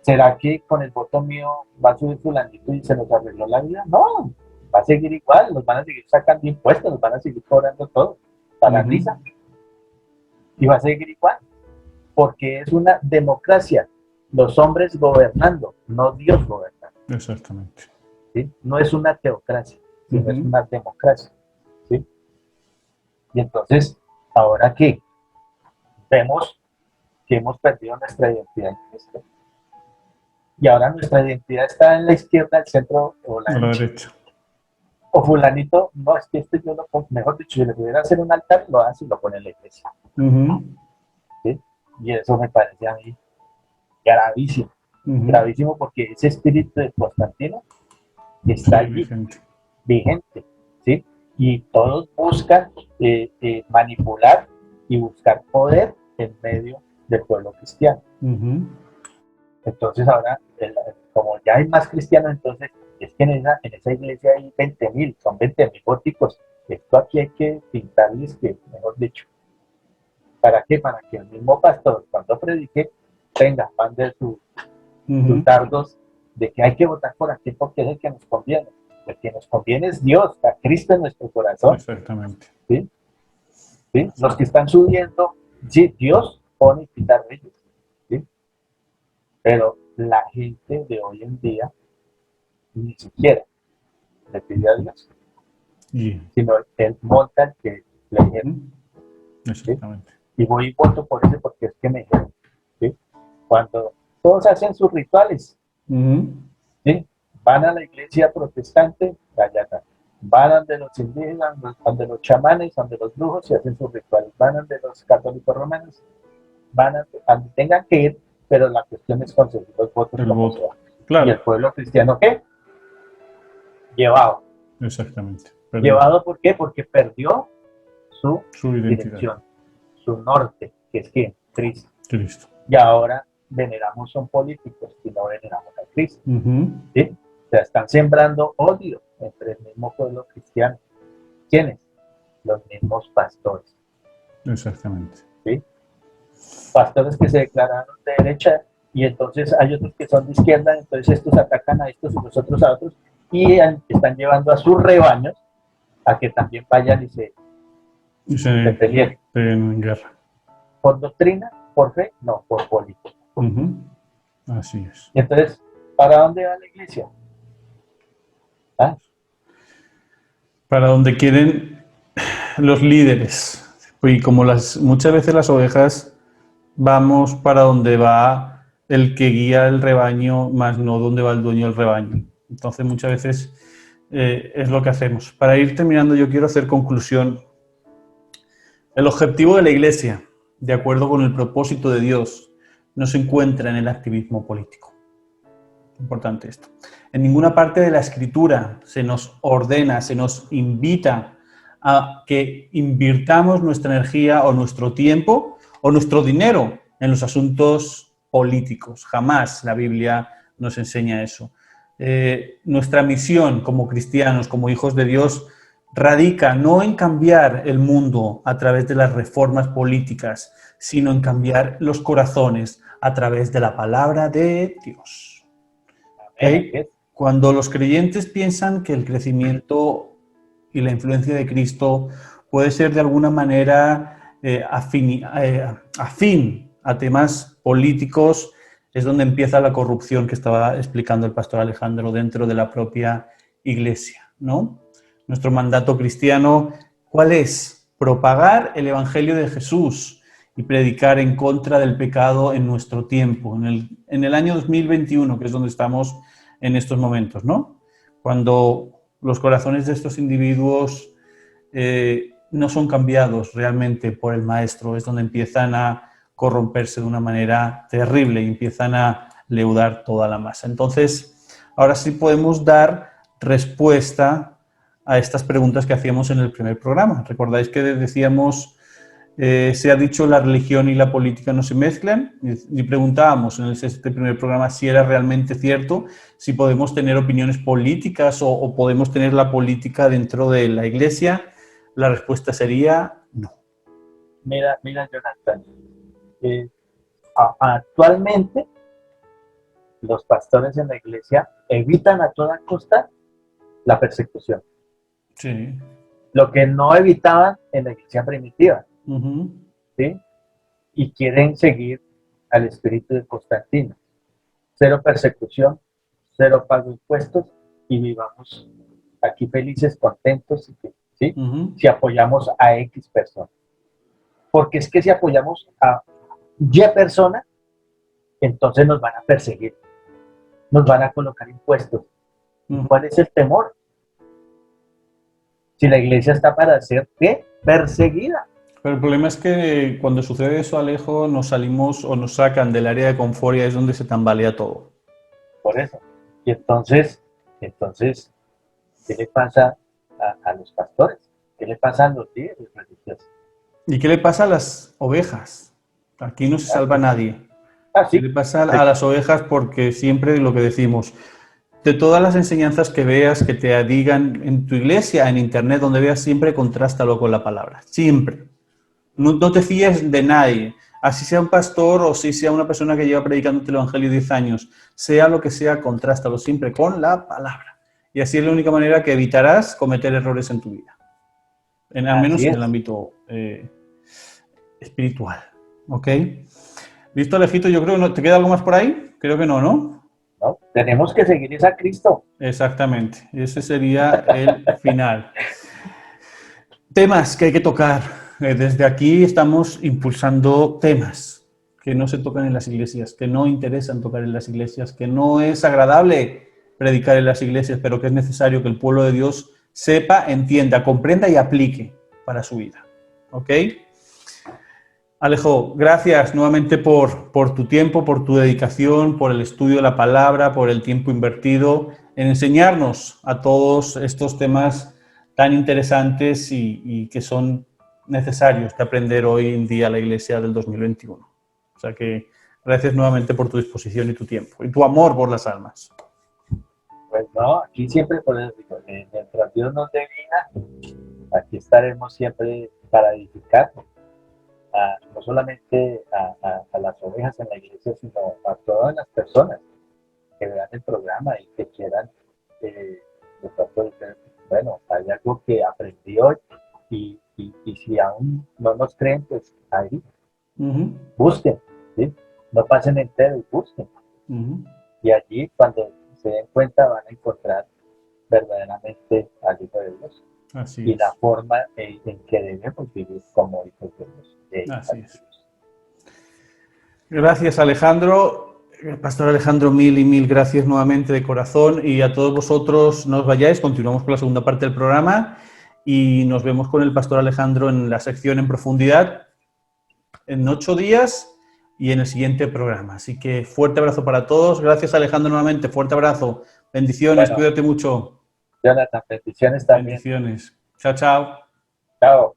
¿Será que con el voto mío va a subir fulanito y se nos arregló la vida? No, va a seguir igual, nos van a seguir sacando impuestos, nos van a seguir cobrando todo, para la risa. Y va a seguir igual, porque es una democracia, los hombres gobernando, no Dios gobernando. Exactamente. ¿Sí? No es una teocracia, sino es una democracia. ¿Sí? Y entonces, ahora que vemos que hemos perdido nuestra identidad en Cristo, y ahora nuestra identidad está en la izquierda, el centro o la derecha. O fulanito, no, es que este yo lo pongo, mejor dicho, si le pudiera hacer un altar, lo hace y lo pone en la iglesia. ¿Sí? Y eso me parece a mí gravísimo, gravísimo, porque ese espíritu de Constantino está allí, vigente, ¿sí? Y todos buscan manipular y buscar poder en medio del pueblo cristiano. Entonces ahora, como ya hay más cristianos, entonces es que en esa iglesia hay 20.000, son 20.000 góticos. Esto aquí hay que pintarles, que mejor dicho. ¿Para qué? Para que el mismo pastor, cuando predique, tenga pan de sus dardos de que hay que votar por aquí porque es el que nos conviene. El que nos conviene es Dios, a Cristo en nuestro corazón. Exactamente. ¿Sí? ¿Sí? Los que están subiendo, sí, Dios pone y quita reyes. ¿Sí? Pero la gente de hoy en día ni siquiera le pide a Dios, sino él monta el que le dijeron. Exactamente. ¿Sí? Y voy y voto por ese porque es que me dijeron. ¿Sí? Cuando todos hacen sus rituales, ¿sí? Van a la iglesia protestante, allá está. Van donde los indígenas, donde los chamanes, donde los brujos y hacen sus rituales. Van donde los católicos romanos, van a donde tengan que ir pero la cuestión es conseguir los votos El como voto. sea. Claro. Y el pueblo cristiano, ¿qué? Llevado. Exactamente. ¿Llevado por qué? Porque perdió su Su identidad. dirección, su norte, que es que Cristo. Cristo. Y ahora veneramos son políticos y no veneramos a Cristo. Ujú. ¿Sí? O sea, están sembrando odio entre el mismo pueblo cristiano. ¿Quiénes? Los mismos pastores. Exactamente. ¿Sí? Pastores que se declararon de derecha y entonces hay otros que son de izquierda, entonces estos atacan a estos y los otros a otros y están llevando a sus rebaños a que también vayan y se peleen. En guerra. ¿Por doctrina? ¿Por fe? No, por política. Ujú. Así es. Y entonces, ¿para dónde va la iglesia? ¿Ah? Para donde quieren los líderes. Y como muchas veces las ovejas vamos para donde va el que guía el rebaño, más no donde va el dueño del rebaño. Entonces muchas veces es lo que hacemos. Para ir terminando, yo quiero hacer conclusión. El objetivo de la iglesia, de acuerdo con el propósito de Dios, no se encuentra en el activismo político. Importante esto. En ninguna parte de la Escritura se nos ordena, se nos invita a que invirtamos nuestra energía o nuestro tiempo o nuestro dinero en los asuntos políticos. Jamás la Biblia nos enseña eso. Nuestra misión como cristianos, como hijos de Dios, radica no en cambiar el mundo a través de las reformas políticas, sino en cambiar los corazones a través de la palabra de Dios. ¿Okay? Cuando los creyentes piensan que el crecimiento y la influencia de Cristo puede ser de alguna manera afín a temas políticos, es donde empieza la corrupción que estaba explicando el pastor Alejandro dentro de la propia iglesia, ¿no? Nuestro mandato cristiano, ¿cuál es? Propagar el Evangelio de Jesús y predicar en contra del pecado en nuestro tiempo, en el año 2021, que es donde estamos en estos momentos, ¿no? Cuando los corazones de estos individuos no son cambiados realmente por el Maestro, es donde empiezan a corromperse de una manera terrible y empiezan a leudar toda la masa. Entonces, ahora sí podemos dar respuesta a estas preguntas que hacíamos en el primer programa. ¿Recordáis que decíamos, se ha dicho la religión y la política no se mezclan? Y preguntábamos en este primer programa si era realmente cierto, si podemos tener opiniones políticas o podemos tener la política dentro de la iglesia. La respuesta sería no. Mira, Jonathan, actualmente los pastores en la iglesia evitan a toda costa la persecución. Sí. Lo que no evitaban en la iglesia primitiva. Uh-huh. ¿Sí? Y quieren seguir al espíritu de Constantino. Cero persecución, cero pago de impuestos y vivamos aquí felices, contentos, ¿sí? Uh-huh. Si apoyamos a X persona. Porque es que si apoyamos a Y persona, entonces nos van a perseguir, nos van a colocar impuestos. Uh-huh. ¿Cuál es el temor? Si la iglesia está para ser, ¿qué? Perseguida. Pero el problema es que cuando sucede eso, Alejo, nos salimos o nos sacan del área de confort y es donde se tambalea todo. Por eso. Y entonces, ¿qué le pasa a los pastores? ¿Qué le pasa a los líderes religiosos? ¿Y qué le pasa a las ovejas? Aquí no se salva nadie. ¿Sí? ¿Qué le pasa a las ovejas? Porque siempre lo que decimos, de todas las enseñanzas que veas, que te digan en tu iglesia, en internet, donde veas, siempre contrástalo con la palabra. Siempre. No te fíes de nadie. Así sea un pastor o si sea una persona que lleva predicando el Evangelio 10 años, sea lo que sea, contrástalo siempre con la palabra. Y así es la única manera que evitarás cometer errores en tu vida. Al menos en el ámbito espiritual. ¿Ok? ¿Listo, Alejito? Yo creo que no. ¿Te queda algo más por ahí? Creo que no, ¿no? No, tenemos que seguir esa Cristo. Exactamente. Ese sería el final. Temas que hay que tocar. Desde aquí estamos impulsando temas que no se tocan en las iglesias, que no interesan tocar en las iglesias, que no es agradable predicar en las iglesias, pero que es necesario que el pueblo de Dios sepa, entienda, comprenda y aplique para su vida. ¿Ok? Alejo, gracias nuevamente por tu tiempo, por tu dedicación, por el estudio de la palabra, por el tiempo invertido en enseñarnos a todos estos temas tan interesantes y que son necesarios de aprender hoy en día la Iglesia del 2021. O sea que gracias nuevamente por tu disposición y tu tiempo y tu amor por las almas. Pues no, aquí siempre, por eso digo, mientras Dios nos dé vida, aquí estaremos siempre para edificar, no solamente a las ovejas en la iglesia, sino a todas las personas que vean el programa y que quieran, de pronto decir, bueno, hay algo que aprendí hoy y si aún no nos creen, pues ahí, busquen, ¿sí? No pasen entero y busquen. Y allí, cuando se den cuenta, van a encontrar verdaderamente al Hijo de Dios. Así y es. la forma en que debemos vivir como hijos de Dios. Así es. Gracias, Alejandro. Pastor Alejandro, mil y mil gracias nuevamente de corazón, y a todos vosotros no os vayáis, continuamos con la segunda parte del programa y nos vemos con el Pastor Alejandro en la sección en profundidad en 8 días y en el siguiente programa. Así que fuerte abrazo para todos. Gracias, Alejandro, nuevamente. Fuerte abrazo. Bendiciones. Bueno, cuídate mucho. Jonathan, bendiciones también. Bendiciones. Chao, chao. Chao.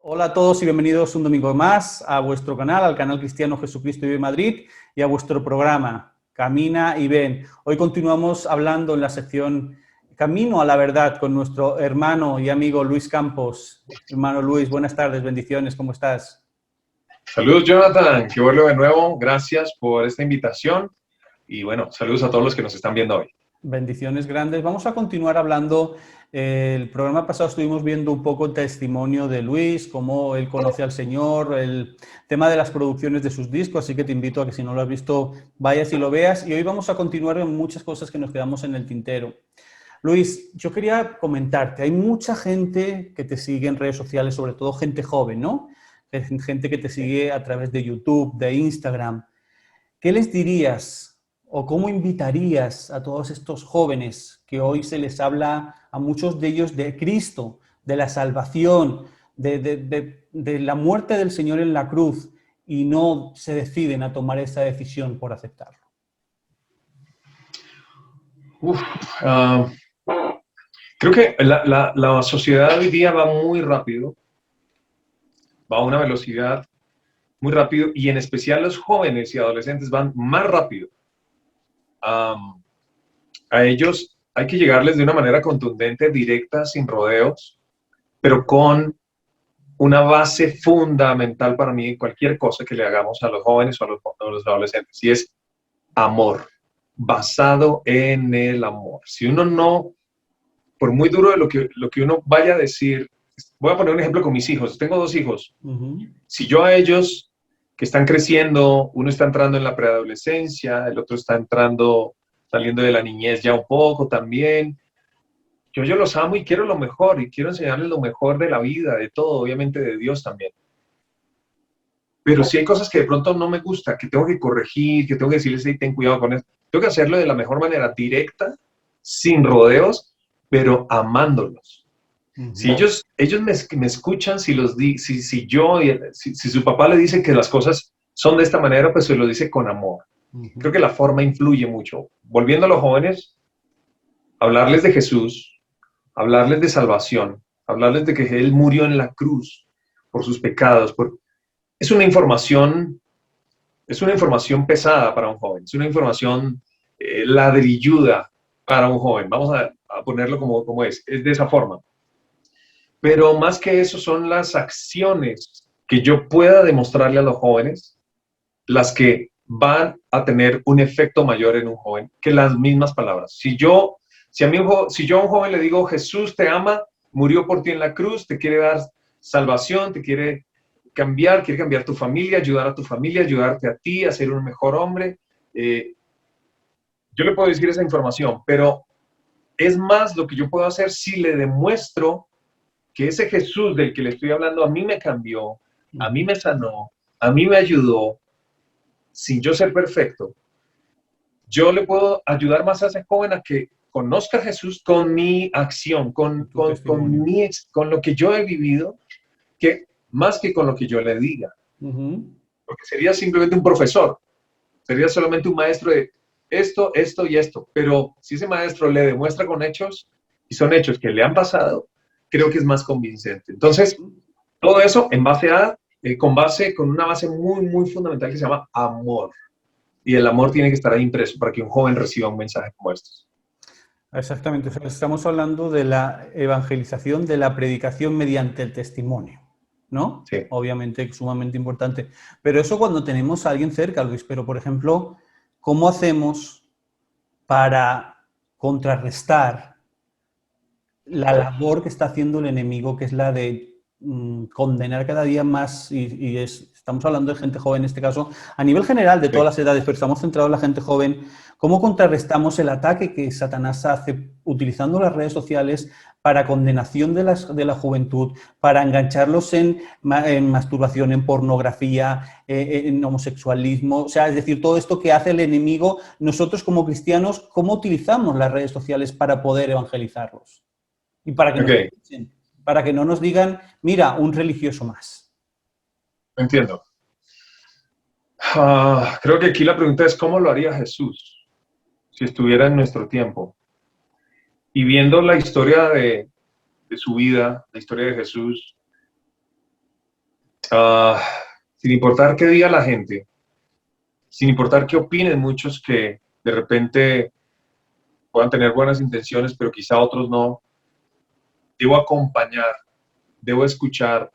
Hola a todos y bienvenidos un domingo más a vuestro canal, al canal cristiano Jesucristo Vive Madrid, y a vuestro programa Camina y Ven. Hoy continuamos hablando en la sección Camino a la Verdad con nuestro hermano y amigo Luis Campos. Hermano Luis, buenas tardes, bendiciones, ¿cómo estás? Saludos, Jonathan, qué bueno de nuevo, gracias por esta invitación y bueno, saludos a todos los que nos están viendo hoy. Bendiciones grandes. Vamos a continuar hablando. El programa pasado estuvimos viendo un poco el testimonio de Luis, cómo él conoce al Señor, el tema de las producciones de sus discos, así que te invito a que si no lo has visto, vayas y lo veas. Y hoy vamos a continuar en muchas cosas que nos quedamos en el tintero. Luis, yo quería comentarte, hay mucha gente que te sigue en redes sociales, sobre todo gente joven, ¿no? Gente que te sigue a través de YouTube, de Instagram. ¿Qué les dirías o cómo invitarías a todos estos jóvenes que hoy se les habla a muchos de ellos de Cristo, de la salvación, de la muerte del Señor en la cruz, y no se deciden a tomar esa decisión por aceptarlo? Creo que la sociedad hoy día va muy rápido, va a una velocidad muy rápido, y en especial los jóvenes y adolescentes van más rápido. A ellos hay que llegarles de una manera contundente, directa, sin rodeos, pero con una base fundamental para mí en cualquier cosa que le hagamos a los jóvenes o a los adolescentes, y es amor, basado en el amor. Si uno no, por muy duro de lo que uno vaya a decir voy a poner un ejemplo con mis hijos. Tengo 2 hijos. Ujú. Si yo a ellos que están creciendo, uno está entrando en la preadolescencia, el otro está entrando, saliendo de la niñez ya un poco también. Yo los amo y quiero lo mejor, y quiero enseñarles lo mejor de la vida, de todo, obviamente de Dios también. Pero si hay cosas que de pronto no me gusta, que tengo que corregir, que tengo que decirles, hey, ten cuidado con eso, tengo que hacerlo de la mejor manera, directa, sin rodeos, pero amándolos. Ujú. Si ellos me escuchan, si su papá le dice que las cosas son de esta manera, pues se lo dice con amor. Ujú. Creo que la forma influye mucho. Volviendo a los jóvenes, hablarles de Jesús, hablarles de salvación, hablarles de que Él murió en la cruz por sus pecados. Es una información pesada para un joven, es una información ladrilluda para un joven. Vamos a ponerlo como es de esa forma. Pero más que eso son las acciones que yo pueda demostrarle a los jóvenes las que van a tener un efecto mayor en un joven que las mismas palabras. Si yo a un joven le digo, Jesús te ama, murió por ti en la cruz, te quiere dar salvación, te quiere cambiar tu familia, ayudar a tu familia, ayudarte a ti a ser un mejor hombre, yo le puedo decir esa información, pero es más lo que yo puedo hacer si le demuestro que ese Jesús del que le estoy hablando a mí me cambió, a mí me sanó, a mí me ayudó, sin yo ser perfecto. Yo le puedo ayudar más a ese joven a que conozca a Jesús con mi acción, con lo que yo he vivido, que más que con lo que yo le diga. Ujú. Porque sería simplemente un profesor, sería solamente un maestro de esto, esto y esto. Pero si ese maestro le demuestra con hechos, y son hechos que le han pasado, creo que es más convincente. Entonces, todo eso con una base muy, muy fundamental que se llama amor. Y el amor tiene que estar ahí impreso para que un joven reciba un mensaje como estos. Exactamente, o sea, estamos hablando de la evangelización, de la predicación mediante el testimonio, ¿no? Sí. Obviamente, sumamente importante. Pero eso cuando tenemos a alguien cerca, Luis. Pero, por ejemplo, ¿cómo hacemos para contrarrestar la labor que está haciendo el enemigo, que es la de condenar cada día más, estamos hablando de gente joven en este caso, a nivel general de todas las edades, pero estamos centrados en la gente joven? ¿Cómo contrarrestamos el ataque que Satanás hace utilizando las redes sociales para condenación de la juventud, para engancharlos en masturbación, en pornografía, en homosexualismo? O sea, es decir, todo esto que hace el enemigo, nosotros como cristianos, ¿cómo utilizamos las redes sociales para poder evangelizarlos? Y para que, para que no nos digan, mira, un religioso más. Entiendo. Creo que aquí la pregunta es, ¿cómo lo haría Jesús si estuviera en nuestro tiempo? Y viendo la historia de su vida, la historia de Jesús, sin importar qué diga la gente, sin importar qué opinen muchos que de repente puedan tener buenas intenciones, pero quizá otros no, debo acompañar, debo escuchar,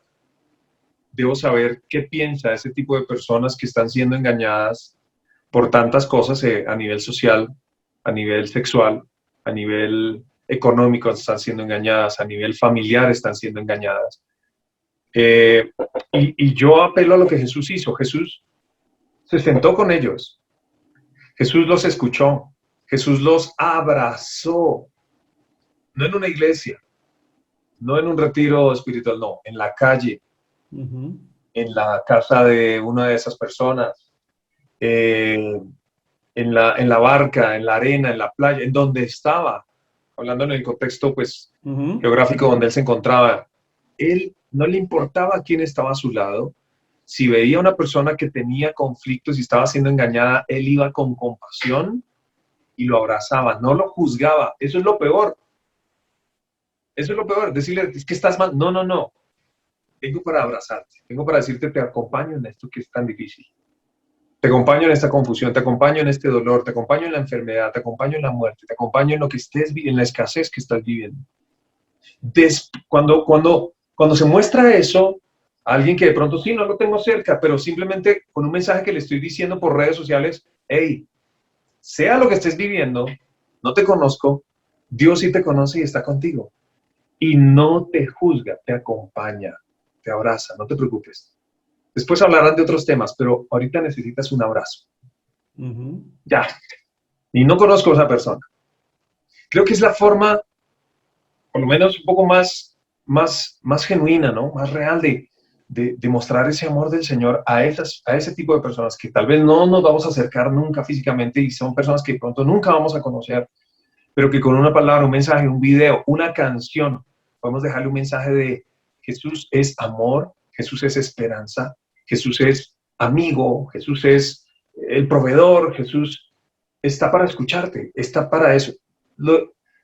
debo saber qué piensa ese tipo de personas que están siendo engañadas por tantas cosas a nivel social, a nivel sexual, a nivel económico están siendo engañadas, a nivel familiar están siendo engañadas. Y yo apelo a lo que Jesús hizo. Jesús se sentó con ellos. Jesús los escuchó. Jesús los abrazó. No en una iglesia, no en un retiro espiritual, no, en la calle, en la casa de una de esas personas, en la barca, en la arena, en la playa, en donde estaba, hablando en el contexto pues, geográfico donde él se encontraba. Él no le importaba quién estaba a su lado. Si veía a una persona que tenía conflictos y estaba siendo engañada, él iba con compasión y lo abrazaba, no lo juzgaba. Eso es lo peor. Eso es lo peor, decirle, es que estás mal. No, no, no. Vengo para abrazarte, vengo para decirte, te acompaño en esto que es tan difícil. Te acompaño en esta confusión, te acompaño en este dolor, te acompaño en la enfermedad, te acompaño en la muerte, te acompaño en lo que estés en la escasez que estás viviendo. Cuando se muestra eso, a alguien que de pronto sí, no lo tengo cerca, pero simplemente con un mensaje que le estoy diciendo por redes sociales, hey, sea lo que estés viviendo, no te conozco, Dios sí te conoce y está contigo. y no te juzga, te acompaña, te abraza, no te preocupes. Después hablarán de otros temas, pero ahorita necesitas un abrazo. Ujú. Ya. Y no conozco a esa persona. Creo que es la forma, por lo menos un poco más genuina, ¿no? Más real de mostrar ese amor del Señor a ese tipo de personas que tal vez no nos vamos a acercar nunca físicamente y son personas que pronto nunca vamos a conocer, pero que con una palabra, un mensaje, un video, una canción, podemos dejarle un mensaje de Jesús es amor, Jesús es esperanza, Jesús es amigo, Jesús es el proveedor, Jesús está para escucharte, está para eso.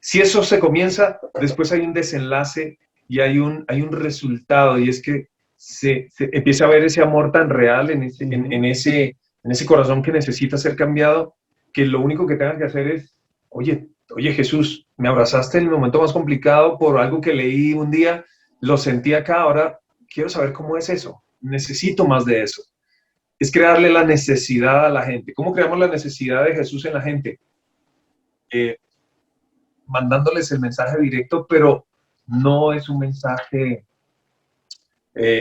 Si eso se comienza, después hay un desenlace y hay un resultado, y es que se empieza a ver ese amor tan real en ese corazón que necesita ser cambiado, que lo único que tengas que hacer es, oye Jesús, me abrazaste en el momento más complicado por algo que leí un día, lo sentí acá, ahora quiero saber cómo es eso, necesito más de eso. Es crearle la necesidad a la gente. ¿Cómo creamos la necesidad de Jesús en la gente? Mandándoles el mensaje directo, pero no es un mensaje,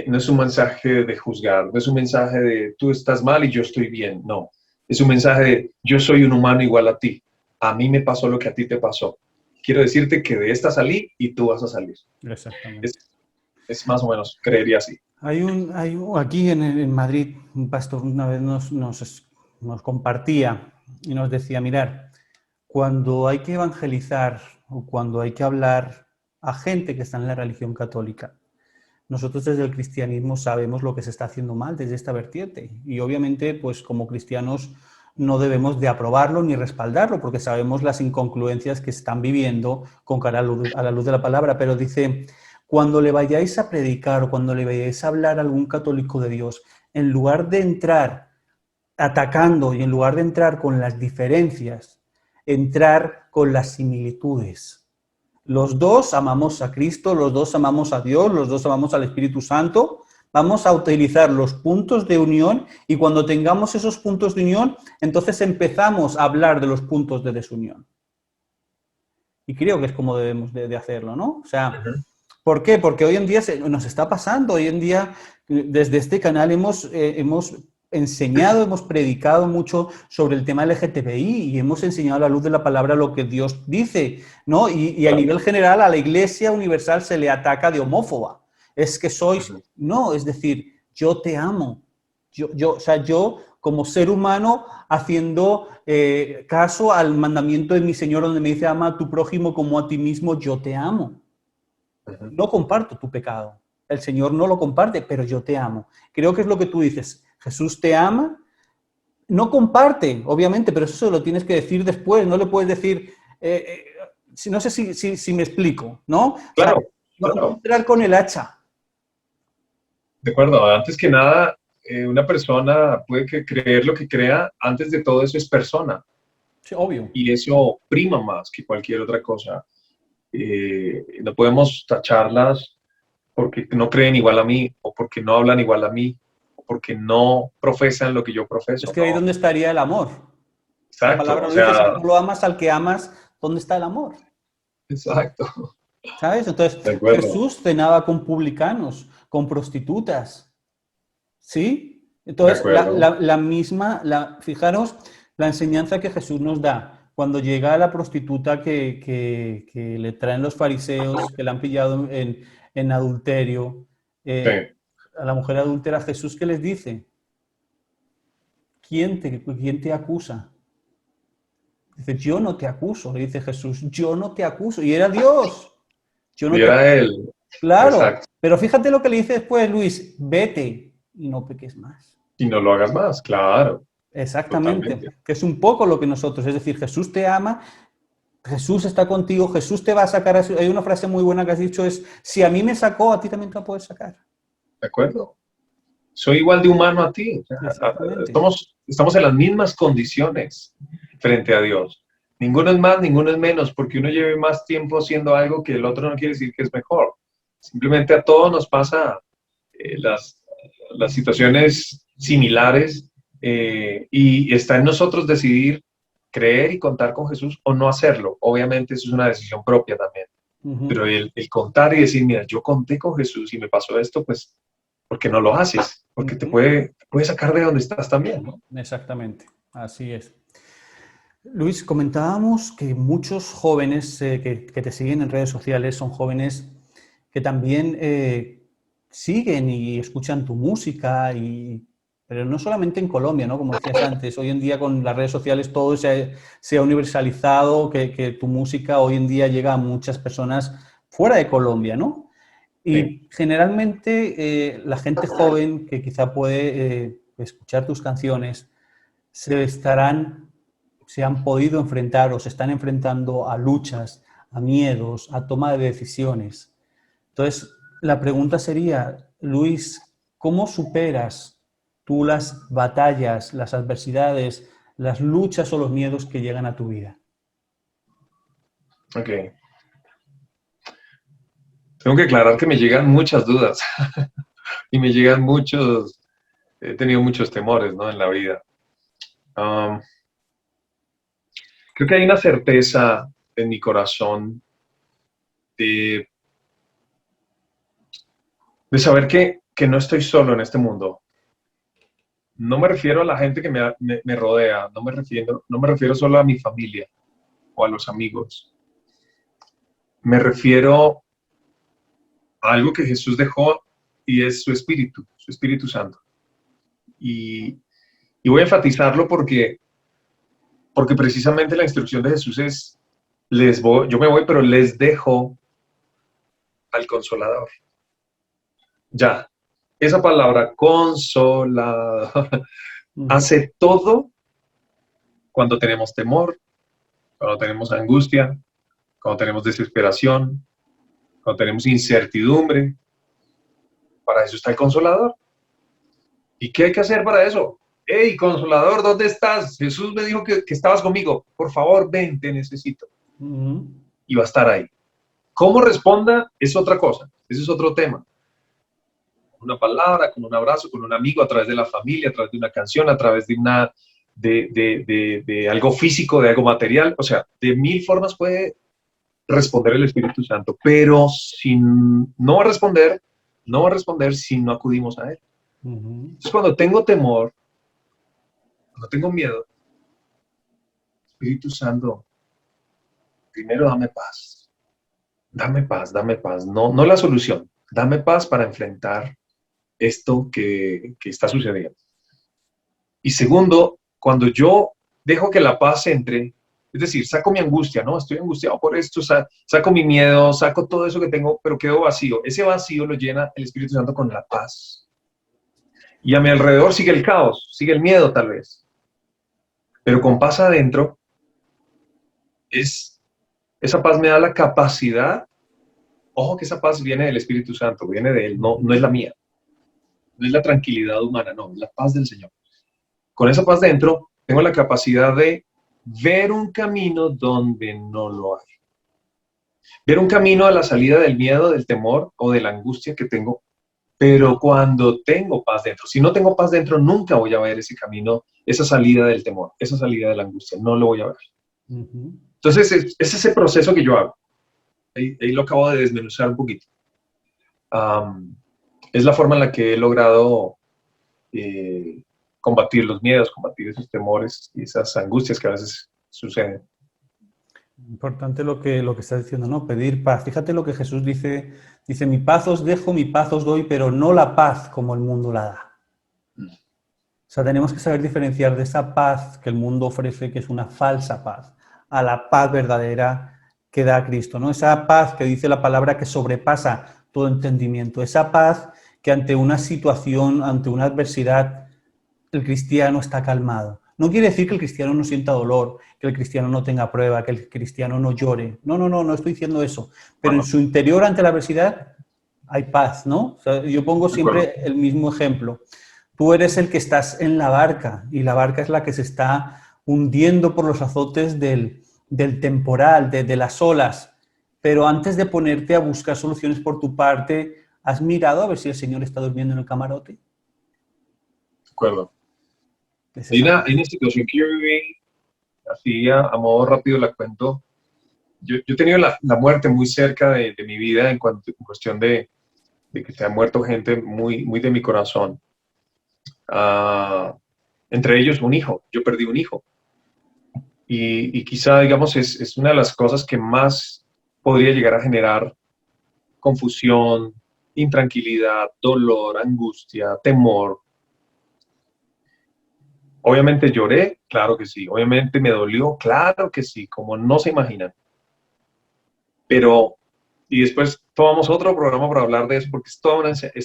no es un mensaje de juzgar, no es un mensaje de tú estás mal y yo estoy bien, no. Es un mensaje de yo soy un humano igual a ti, a mí me pasó lo que a ti te pasó. Quiero decirte que de esta salí y tú vas a salir. Exactamente. Es más o menos, creería así. Aquí en Madrid, un pastor una vez nos compartía y nos decía, mirar, cuando hay que evangelizar o cuando hay que hablar a gente que está en la religión católica, nosotros desde el cristianismo sabemos lo que se está haciendo mal desde esta vertiente y obviamente pues como cristianos no debemos de aprobarlo ni respaldarlo porque sabemos las incongruencias que están viviendo con cara a la luz de la palabra, pero dice, cuando le vayáis a predicar o cuando le vayáis a hablar a algún católico de Dios, en lugar de entrar atacando y en lugar de entrar con las diferencias, entrar con las similitudes. Los dos amamos a Cristo, los dos amamos a Dios, los dos amamos al Espíritu Santo. Vamos a utilizar los puntos de unión y cuando tengamos esos puntos de unión, entonces empezamos a hablar de los puntos de desunión. Y creo que es como debemos de hacerlo, ¿no? O sea, ¿por qué? Porque hoy en día nos está pasando, hoy en día desde este canal hemos enseñado, hemos predicado mucho sobre el tema LGTBI y hemos enseñado a la luz de la palabra lo que Dios dice, ¿no? Y a nivel general a la Iglesia Universal se le ataca de homófoba. Es que sois... No, es decir, yo te amo. O sea, yo como ser humano haciendo caso al mandamiento de mi Señor donde me dice ama a tu prójimo como a ti mismo, yo te amo. No comparto tu pecado. El Señor no lo comparte, pero yo te amo. Creo que es lo que tú dices. Jesús te ama, no comparte, obviamente, pero eso lo tienes que decir después, no le puedes decir, no sé si me explico, ¿no? Claro, o sea, claro. No entrar con el hacha. De acuerdo, antes que nada, una persona puede creer lo que crea, antes de todo eso es persona. Sí, obvio. Y eso prima más que cualquier otra cosa. No podemos tacharlas porque no creen igual a mí, o porque no hablan igual a mí, o porque no profesan lo que yo profeso. Es que ahí donde estaría el amor. Exacto. La palabra lo dice, si tú lo amas al que amas, ¿dónde está el amor? Exacto. ¿Sabes? Entonces, Jesús cenaba con publicanos, con prostitutas. ¿Sí? Entonces, fijaros, la enseñanza que Jesús nos da. Cuando llega a la prostituta que le traen los fariseos, que la han pillado en adulterio, a la mujer adúltera, Jesús, ¿qué les dice? ¿Quién te acusa? Dice, yo no te acuso, le dice Jesús, yo no te acuso. Y era Dios. Y era Él. Claro, exacto. Pero fíjate lo que le dice después Luis, vete y no peques más. Y no lo hagas más, claro. Exactamente, Totalmente. que es un poco lo que nosotros, es decir, Jesús te ama, Jesús está contigo, Jesús te va a sacar. Hay una frase muy buena que has dicho, es, si a mí me sacó, a ti también te va a poder sacar. De acuerdo. Soy igual de humano a ti. Estamos en las mismas condiciones frente a Dios. Ninguno es más, ninguno es menos, porque uno lleve más tiempo haciendo algo que el otro no quiere decir que es mejor. Simplemente a todos nos pasa las situaciones similares y está en nosotros decidir creer y contar con Jesús o no hacerlo. Obviamente eso es una decisión propia también. Pero el contar y decir, mira, yo conté con Jesús y me pasó esto, pues, ¿por qué no lo haces? Porque te puede sacar de donde estás también, ¿no? Exactamente, así es. Luis, comentábamos que muchos jóvenes que te siguen en redes sociales son jóvenes que también siguen y escuchan tu música, pero no solamente en Colombia, ¿no? Como decías antes, hoy en día con las redes sociales todo se ha universalizado, que tu música hoy en día llega a muchas personas fuera de Colombia, ¿no? Sí. Y generalmente la gente joven que quizá puede escuchar tus canciones se han podido enfrentar o se están enfrentando a luchas, a miedos, a toma de decisiones. Entonces, la pregunta sería, Luis, ¿cómo superas tú las batallas, las adversidades, las luchas o los miedos que llegan a tu vida? Ok. Tengo que aclarar que me llegan muchas dudas y me llegan he tenido muchos temores, ¿no? En la vida. Um, Creo que hay una certeza en mi corazón de, de saber que no estoy solo en este mundo. No me refiero a la gente que me rodea, no me refiero solo a mi familia o a los amigos. Me refiero a algo que Jesús dejó y es su Espíritu Santo. Y voy a enfatizarlo porque precisamente la instrucción de Jesús es, yo me voy, pero les dejo al Consolador. Ya, esa palabra, consolador, hace todo cuando tenemos temor, cuando tenemos angustia, cuando tenemos desesperación, cuando tenemos incertidumbre. Para eso está el Consolador. ¿Y qué hay que hacer para eso? ¡Hey, Consolador, ¿dónde estás? Jesús me dijo que estabas conmigo. Por favor, ven, te necesito. Y va a estar ahí. ¿Cómo responda? Es otra cosa. Ese es otro tema. Una palabra, con un abrazo, con un amigo, a través de la familia, a través de una canción, a través de algo físico, de algo material. O sea, de mil formas puede responder el Espíritu Santo. Pero no va a responder si no acudimos a Él. Entonces, cuando tengo temor, cuando tengo miedo, Espíritu Santo, primero dame paz. Dame paz, dame paz. No la solución. Dame paz para enfrentar esto que está sucediendo. Y segundo, cuando yo dejo que la paz entre, es decir, saco mi angustia, ¿no? Estoy angustiado por esto, saco mi miedo, saco todo eso que tengo, pero quedo vacío. Ese vacío lo llena el Espíritu Santo con la paz. Y a mi alrededor sigue el caos, sigue el miedo tal vez. Pero con paz adentro, esa paz me da la capacidad, ojo que esa paz viene del Espíritu Santo, viene de Él, no es la mía. No es la tranquilidad humana, no, es la paz del Señor. Con esa paz dentro, tengo la capacidad de ver un camino donde no lo hay. Ver un camino a la salida del miedo, del temor o de la angustia que tengo. Pero cuando tengo paz dentro, si no tengo paz dentro, nunca voy a ver ese camino, esa salida del temor, esa salida de la angustia, no lo voy a ver. Entonces, es ese proceso que yo hago. Ahí lo acabo de desmenuzar un poquito. Es la forma en la que he logrado combatir los miedos, combatir esos temores y esas angustias que a veces suceden. Importante lo que estás diciendo, ¿no? Pedir paz. Fíjate lo que Jesús dice, mi paz os dejo, mi paz os doy, pero no la paz como el mundo la da. O sea, tenemos que saber diferenciar de esa paz que el mundo ofrece, que es una falsa paz, a la paz verdadera que da Cristo, ¿no? Esa paz que dice la palabra que sobrepasa todo entendimiento, esa paz que ante una situación, ante una adversidad, el cristiano está calmado. No quiere decir que el cristiano no sienta dolor, que el cristiano no tenga prueba, que el cristiano no llore. No estoy diciendo eso. Pero en su interior, ante la adversidad, hay paz, ¿no? O sea, yo pongo siempre el mismo ejemplo. Tú eres el que estás en la barca y la barca es la que se está hundiendo por los azotes del temporal, de las olas. Pero antes de ponerte a buscar soluciones por tu parte, ¿has mirado a ver si el Señor está durmiendo en el camarote? De acuerdo. Hay una situación que yo viví, así a modo rápido la cuento. yo he tenido la muerte muy cerca de mi vida en cuestión de que se ha muerto gente muy, muy de mi corazón. Entre ellos un hijo. Yo perdí un hijo. Y quizá, digamos, es una de las cosas que más podría llegar a generar confusión, intranquilidad, dolor, angustia, temor. Obviamente lloré, claro que sí. Obviamente me dolió, claro que sí, como no se imaginan. Pero, y después tomamos otro programa para hablar de eso, porque es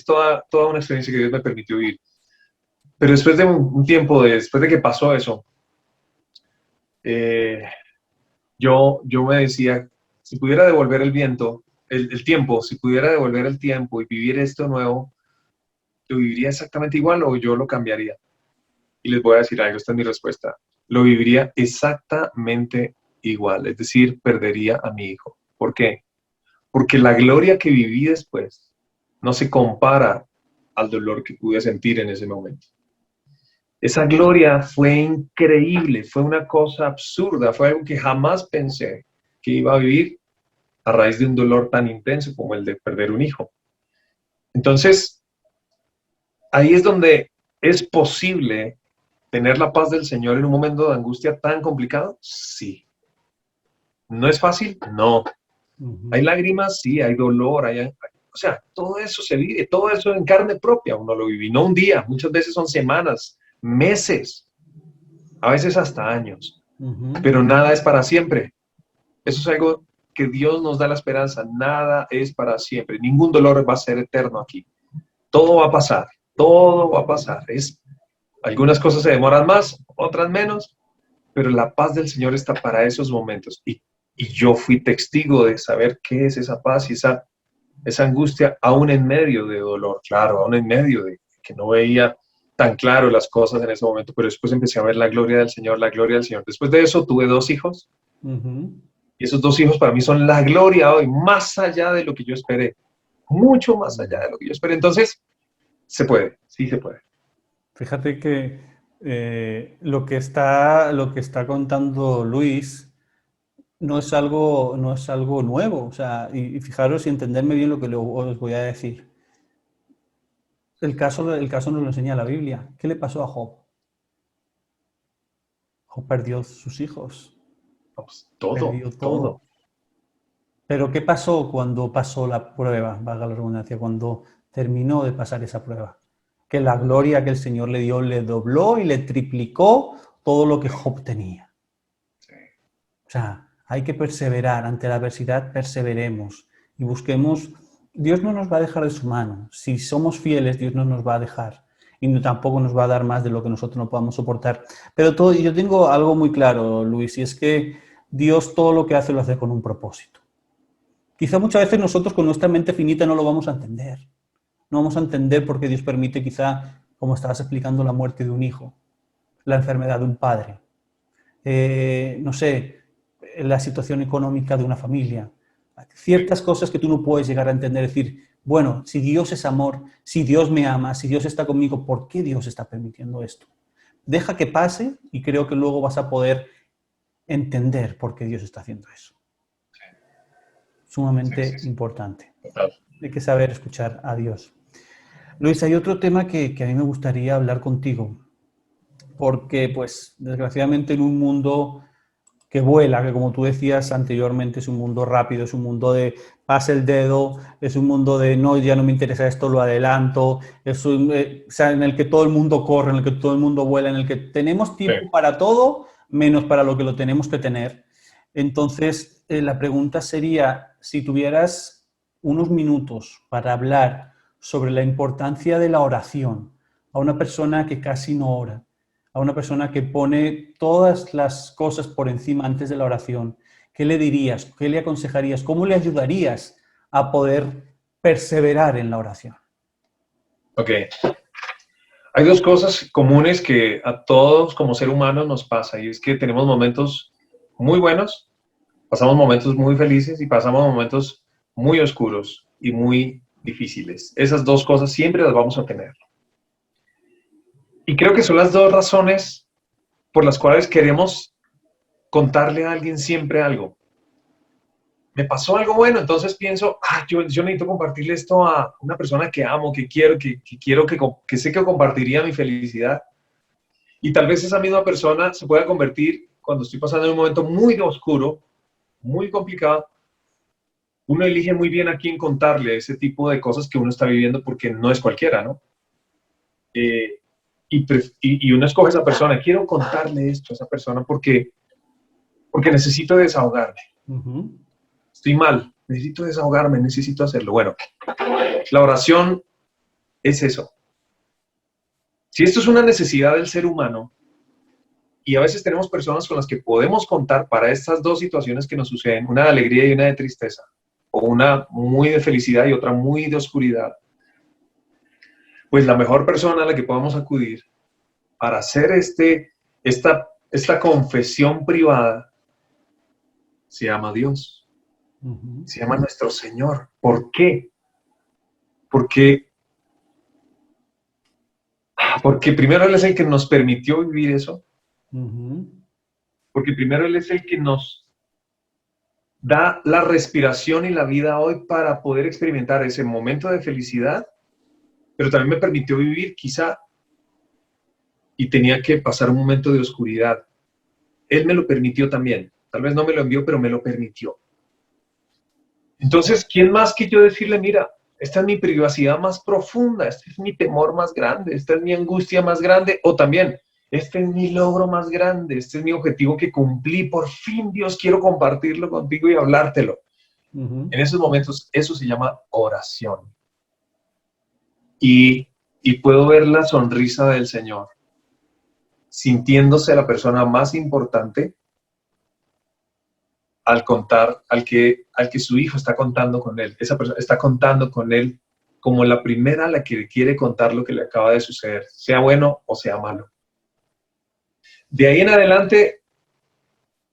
toda una experiencia que Dios me permitió vivir. Pero después de un tiempo, después de que pasó eso, yo me decía, si pudiera devolver el viento, el tiempo, si pudiera devolver el tiempo y vivir esto nuevo, ¿lo viviría exactamente igual o yo lo cambiaría? Y les voy a decir algo, esta es mi respuesta. Lo viviría exactamente igual, es decir, perdería a mi hijo. ¿Por qué? Porque la gloria que viví después no se compara al dolor que pude sentir en ese momento. Esa gloria fue increíble, fue una cosa absurda, fue algo que jamás pensé que iba a vivir a raíz de un dolor tan intenso como el de perder un hijo. Entonces, ahí es donde es posible tener la paz del Señor en un momento de angustia tan complicado. Sí. ¿No es fácil? No. Hay lágrimas, sí, hay dolor, o sea, todo eso se vive, todo eso en carne propia uno lo vive, no un día, muchas veces son semanas, meses, a veces hasta años, pero nada es para siempre. Eso es algo que Dios nos da la esperanza, nada es para siempre, ningún dolor va a ser eterno aquí. Todo va a pasar, todo va a pasar. Algunas cosas se demoran más, otras menos, pero la paz del Señor está para esos momentos. Y yo fui testigo de saber qué es esa paz y esa angustia, aún en medio de dolor, claro, aún en medio de que no veía tan claro las cosas en ese momento, pero después empecé a ver la gloria del Señor, la gloria del Señor. Después de eso tuve 2 hijos, y esos 2 hijos para mí son la gloria hoy, más allá de lo que yo esperé, mucho más allá de lo que yo esperé. Entonces, se puede, sí se puede. Fíjate que lo que está contando Luis no es algo nuevo. O sea, y fijaros y entenderme bien lo que os voy a decir. El caso nos lo enseña la Biblia. ¿Qué le pasó a Job? Job perdió sus hijos. Pues todo, Perdió todo. Pero ¿qué pasó cuando pasó la prueba? Valga la redundancia, cuando terminó de pasar esa prueba. Que la gloria que el Señor le dio le dobló y le triplicó todo lo que Job tenía. Sí. O sea, hay que perseverar. Ante la adversidad, perseveremos y busquemos. Dios no nos va a dejar de su mano. Si somos fieles, Dios no nos va a dejar. Y tampoco nos va a dar más de lo que nosotros no podamos soportar. Pero yo tengo algo muy claro, Luis, y es que Dios todo lo que hace lo hace con un propósito. Quizá muchas veces nosotros con nuestra mente finita no lo vamos a entender. No vamos a entender por qué Dios permite quizá, como estabas explicando, la muerte de un hijo, la enfermedad de un padre, no sé, la situación económica de una familia. Ciertas cosas que tú no puedes llegar a entender, decir, bueno, si Dios es amor, si Dios me ama, si Dios está conmigo, ¿por qué Dios está permitiendo esto? Deja que pase y creo que luego vas a poder entender por qué Dios está haciendo eso. Sumamente importante. Hay que saber escuchar a Dios. Luis, hay otro tema que a mí me gustaría hablar contigo, porque pues desgraciadamente en un mundo que vuela, que como tú decías anteriormente es un mundo rápido, es un mundo de pase el dedo, es un mundo de no, ya no me interesa esto, lo adelanto, o sea, en el que todo el mundo corre, en el que todo el mundo vuela, en el que tenemos tiempo para todo, menos para lo que lo tenemos que tener. Entonces, la pregunta sería, si tuvieras unos minutos para hablar sobre la importancia de la oración a una persona que casi no ora, a una persona que pone todas las cosas por encima antes de la oración, ¿qué le dirías? ¿Qué le aconsejarías? ¿Cómo le ayudarías a poder perseverar en la oración? Ok. Hay 2 cosas comunes que a todos como ser humano nos pasa, y es que tenemos momentos muy buenos, pasamos momentos muy felices y pasamos momentos muy oscuros y muy difíciles. Esas 2 cosas siempre las vamos a tener. Y creo que son las 2 razones por las cuales queremos contarle a alguien siempre algo. me pasó algo bueno, entonces pienso, yo necesito compartirle esto a una persona que amo, que quiero, que sé que compartiría mi felicidad. Y tal vez esa misma persona se pueda convertir, cuando estoy pasando en un momento muy oscuro, muy complicado, uno elige muy bien a quién contarle ese tipo de cosas que uno está viviendo porque no es cualquiera, ¿no? Y uno escoge a esa persona, quiero contarle esto a esa persona porque necesito desahogarme. Estoy mal, necesito desahogarme, necesito hacerlo. Bueno, la oración es eso. Si esto es una necesidad del ser humano, y a veces tenemos personas con las que podemos contar para estas dos situaciones que nos suceden, una de alegría y una de tristeza, o una muy de felicidad y otra muy de oscuridad, pues la mejor persona a la que podamos acudir para hacer esta confesión privada se llama Dios, se llama nuestro Señor. ¿Por qué? Porque primero Él es el que nos permitió vivir eso, porque primero Él es el que nos da la respiración y la vida hoy para poder experimentar ese momento de felicidad, pero también me permitió vivir quizá y tenía que pasar un momento de oscuridad. Él me lo permitió también. Tal vez no me lo envió, pero me lo permitió. Entonces, ¿quién más que yo decirle, mira, esta es mi privacidad más profunda, este es mi temor más grande, esta es mi angustia más grande, o también, este es mi logro más grande, este es mi objetivo que cumplí, por fin, Dios, quiero compartirlo contigo y hablártelo. En esos momentos, eso se llama oración. Y puedo ver la sonrisa del Señor, sintiéndose la persona más importante al contar, al que su hijo está contando con él. Esa persona está contando con él como la primera a la que quiere contar lo que le acaba de suceder, sea bueno o sea malo. De ahí en adelante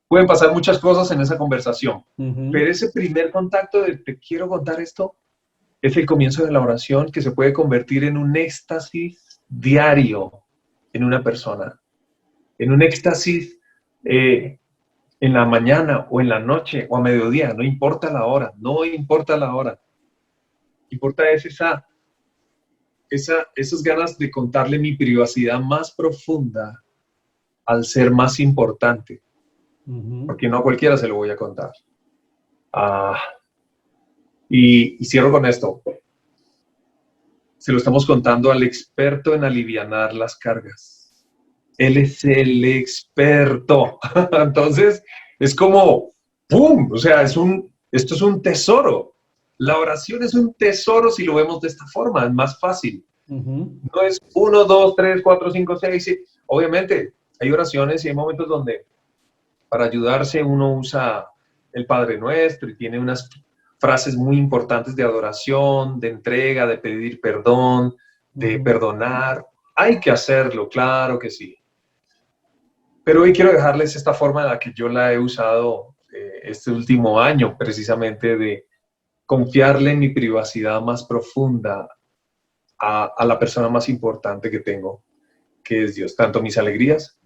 pueden pasar muchas cosas en esa conversación, pero ese primer contacto de te quiero contar esto es el comienzo de la oración que se puede convertir en un éxtasis diario en una persona, en un éxtasis en la mañana o en la noche o a mediodía, no importa la hora, no importa la hora. Importa es esas ganas de contarle mi privacidad más profunda al ser más importante, porque no a cualquiera se lo voy a contar. Y cierro con esto. Se lo estamos contando al experto en alivianar las cargas. Él es el experto. Entonces, es como, ¡pum! O sea, esto es un tesoro. La oración es un tesoro si lo vemos de esta forma, es más fácil. No es 1, 2, 3, 4, 5, 6, 7. Obviamente, hay oraciones y hay momentos donde para ayudarse uno usa el Padre Nuestro y tiene unas frases muy importantes de adoración, de entrega, de pedir perdón, de perdonar. Hay que hacerlo, claro que sí. Pero hoy quiero dejarles esta forma en la que yo la he usado este último año, precisamente de confiarle en mi privacidad más profunda a la persona más importante que tengo, que es Dios, tanto mis alegrías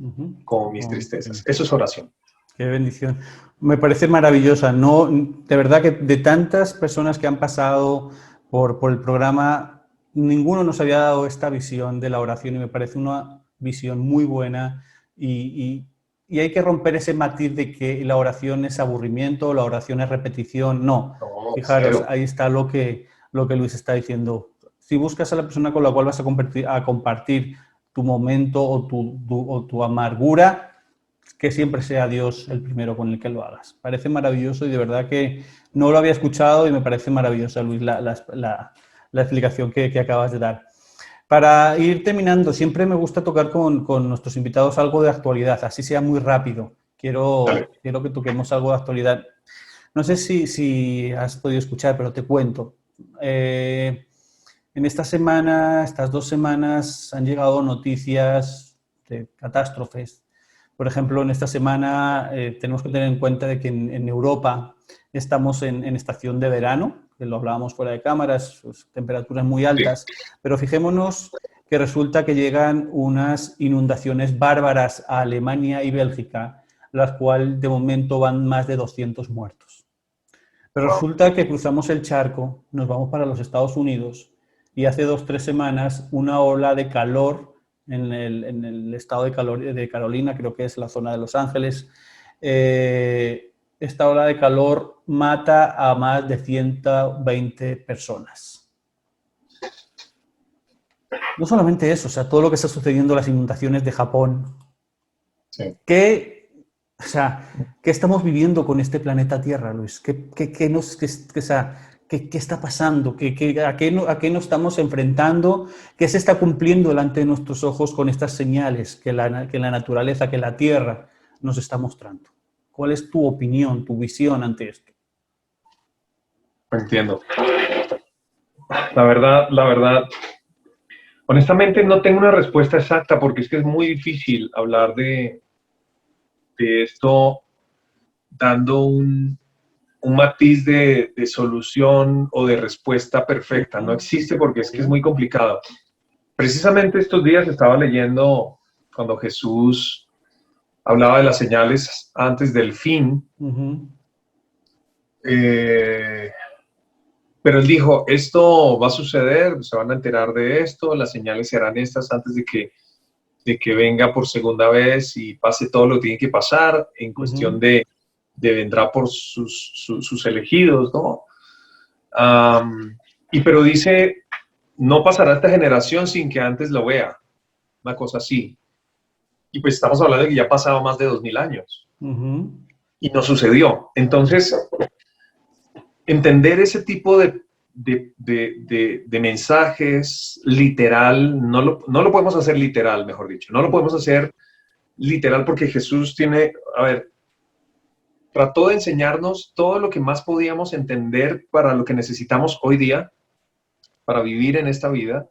como mis tristezas. Eso es oración. Qué bendición. Me parece maravillosa. No, de verdad que de tantas personas que han pasado por el programa, ninguno nos había dado esta visión de la oración y me parece una visión muy buena y hay que romper ese matiz de que la oración es aburrimiento, la oración es repetición. No, fijaros, ahí está lo que Luis está diciendo. Si buscas a la persona con la cual vas a compartir tu momento o tu amargura, que siempre sea Dios el primero con el que lo hagas. Parece maravilloso y de verdad que no lo había escuchado y me parece maravillosa, Luis, la explicación que acabas de dar. Para ir terminando, siempre me gusta tocar con nuestros invitados algo de actualidad, así sea muy rápido. Quiero que toquemos algo de actualidad. No sé si has podido escuchar, pero te cuento. En estas 2 semanas, han llegado noticias de catástrofes. Por ejemplo, en esta semana tenemos que tener en cuenta de que en Europa estamos en estación de verano, que lo hablábamos fuera de cámaras, temperaturas muy altas, pero fijémonos que resulta que llegan unas inundaciones bárbaras a Alemania y Bélgica, las cuales de momento van más de 200 muertos. Pero resulta que cruzamos el charco, nos vamos para los Estados Unidos y hace 2 o 3 semanas una ola de calor en el estado de Carolina, creo que es la zona de Los Ángeles. Esta ola de calor mata a más de 120 personas. No solamente eso, o sea, todo lo que está sucediendo, las inundaciones de Japón. Sí. ¿Qué estamos viviendo con este planeta Tierra, Luis? ¿Qué está pasando? ¿A qué nos estamos enfrentando? ¿Qué se está cumpliendo delante de nuestros ojos con estas señales que la naturaleza, que la Tierra nos está mostrando? ¿Cuál es tu opinión, tu visión ante esto? Entiendo. La verdad, honestamente no tengo una respuesta exacta porque es que es muy difícil hablar de esto dando un matiz de solución o de respuesta perfecta. No existe porque es que es muy complicado. Precisamente estos días estaba leyendo cuando Jesús hablaba de las señales antes del fin. Uh-huh. Pero él dijo, esto va a suceder, se van a enterar de esto, las señales serán estas antes de que venga por segunda vez y pase todo lo que tiene que pasar en cuestión de vendrá por sus elegidos, ¿no? Pero dice, no pasará esta generación sin que antes lo vea, una cosa así. Y pues estamos hablando de que ya ha pasado más de 2000 años. Uh-huh. Y no sucedió. Entonces, entender ese tipo de mensajes literal, no lo podemos hacer literal, mejor dicho. No lo podemos hacer literal porque Jesús trató de enseñarnos todo lo que más podíamos entender para lo que necesitamos hoy día, para vivir en esta vida.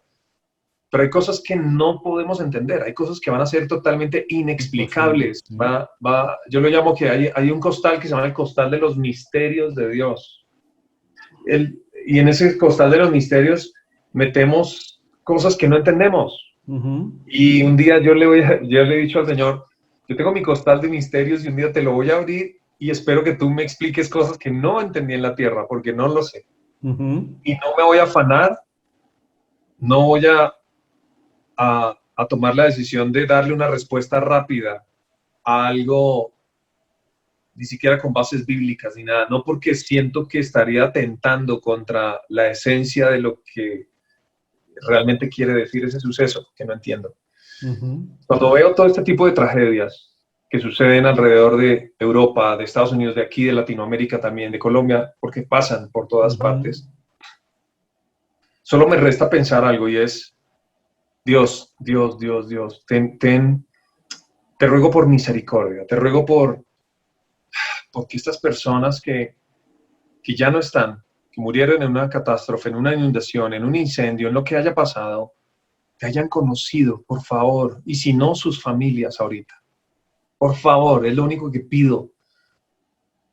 Pero hay cosas que no podemos entender, hay cosas que van a ser totalmente inexplicables. Yo lo llamo que hay un costal que se llama el costal de los misterios de Dios. Y en ese costal de los misterios metemos cosas que no entendemos. Uh-huh. Y un día yo le he dicho al Señor, yo tengo mi costal de misterios y un día te lo voy a abrir y espero que tú me expliques cosas que no entendí en la tierra, porque no lo sé. Uh-huh. Y no me voy a afanar, no voy a tomar la decisión de darle una respuesta rápida a algo ni siquiera con bases bíblicas ni nada, no porque siento que estaría atentando contra la esencia de lo que realmente quiere decir ese suceso, que no entiendo. Uh-huh. Cuando veo todo este tipo de tragedias que suceden alrededor de Europa, de Estados Unidos, de aquí, de Latinoamérica también, de Colombia, porque pasan por todas partes, solo me resta pensar algo y es, Dios, te ruego por misericordia, te ruego porque estas personas que ya no están, que murieron en una catástrofe, en una inundación, en un incendio, en lo que haya pasado, te hayan conocido, por favor, y si no, sus familias ahorita. Por favor, es lo único que pido.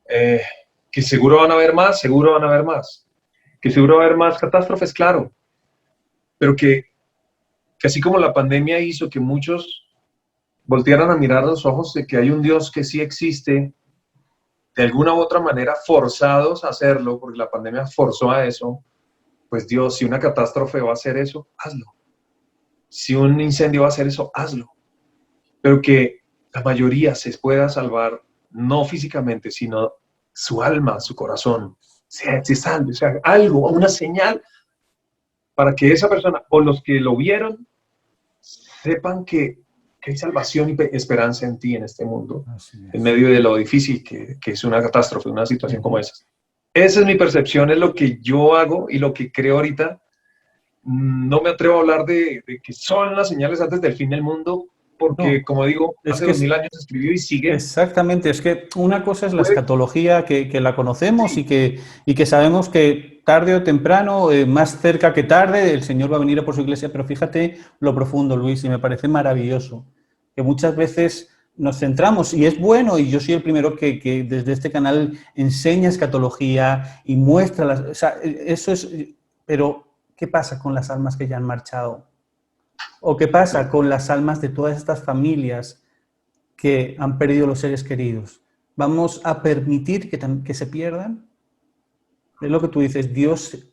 Que seguro van a haber más, que seguro va a haber más catástrofes, claro, pero que así como la pandemia hizo que muchos voltearan a mirar los ojos de que hay un Dios que sí existe, de alguna u otra manera forzados a hacerlo, porque la pandemia forzó a eso, pues Dios, si una catástrofe va a hacer eso, hazlo. Si un incendio va a hacer eso, hazlo. Pero que la mayoría se pueda salvar, no físicamente, sino su alma, su corazón, se salve, o sea, algo, una señal para que esa persona o los que lo vieron sepan que hay salvación y esperanza en ti en este mundo, en medio de lo difícil que es una catástrofe, una situación como esa. Esa es mi percepción, es lo que yo hago y lo que creo ahorita. No me atrevo a hablar de que son las señales antes del fin del mundo, porque, no, como digo, hace 2000 años escribió y sigue. Exactamente, es que una cosa es la escatología que la conocemos, sí, y que sabemos que tarde o temprano, más cerca que tarde, el Señor va a venir a por su iglesia, pero fíjate lo profundo, Luis, y me parece maravilloso, que muchas veces nos centramos, y es bueno, y yo soy el primero que desde este canal enseña escatología y muestra, o sea, eso es, pero ¿qué pasa con las almas que ya han marchado? ¿O qué pasa con las almas de todas estas familias que han perdido los seres queridos? ¿Vamos a permitir que se pierdan? es lo que tú dices, Dios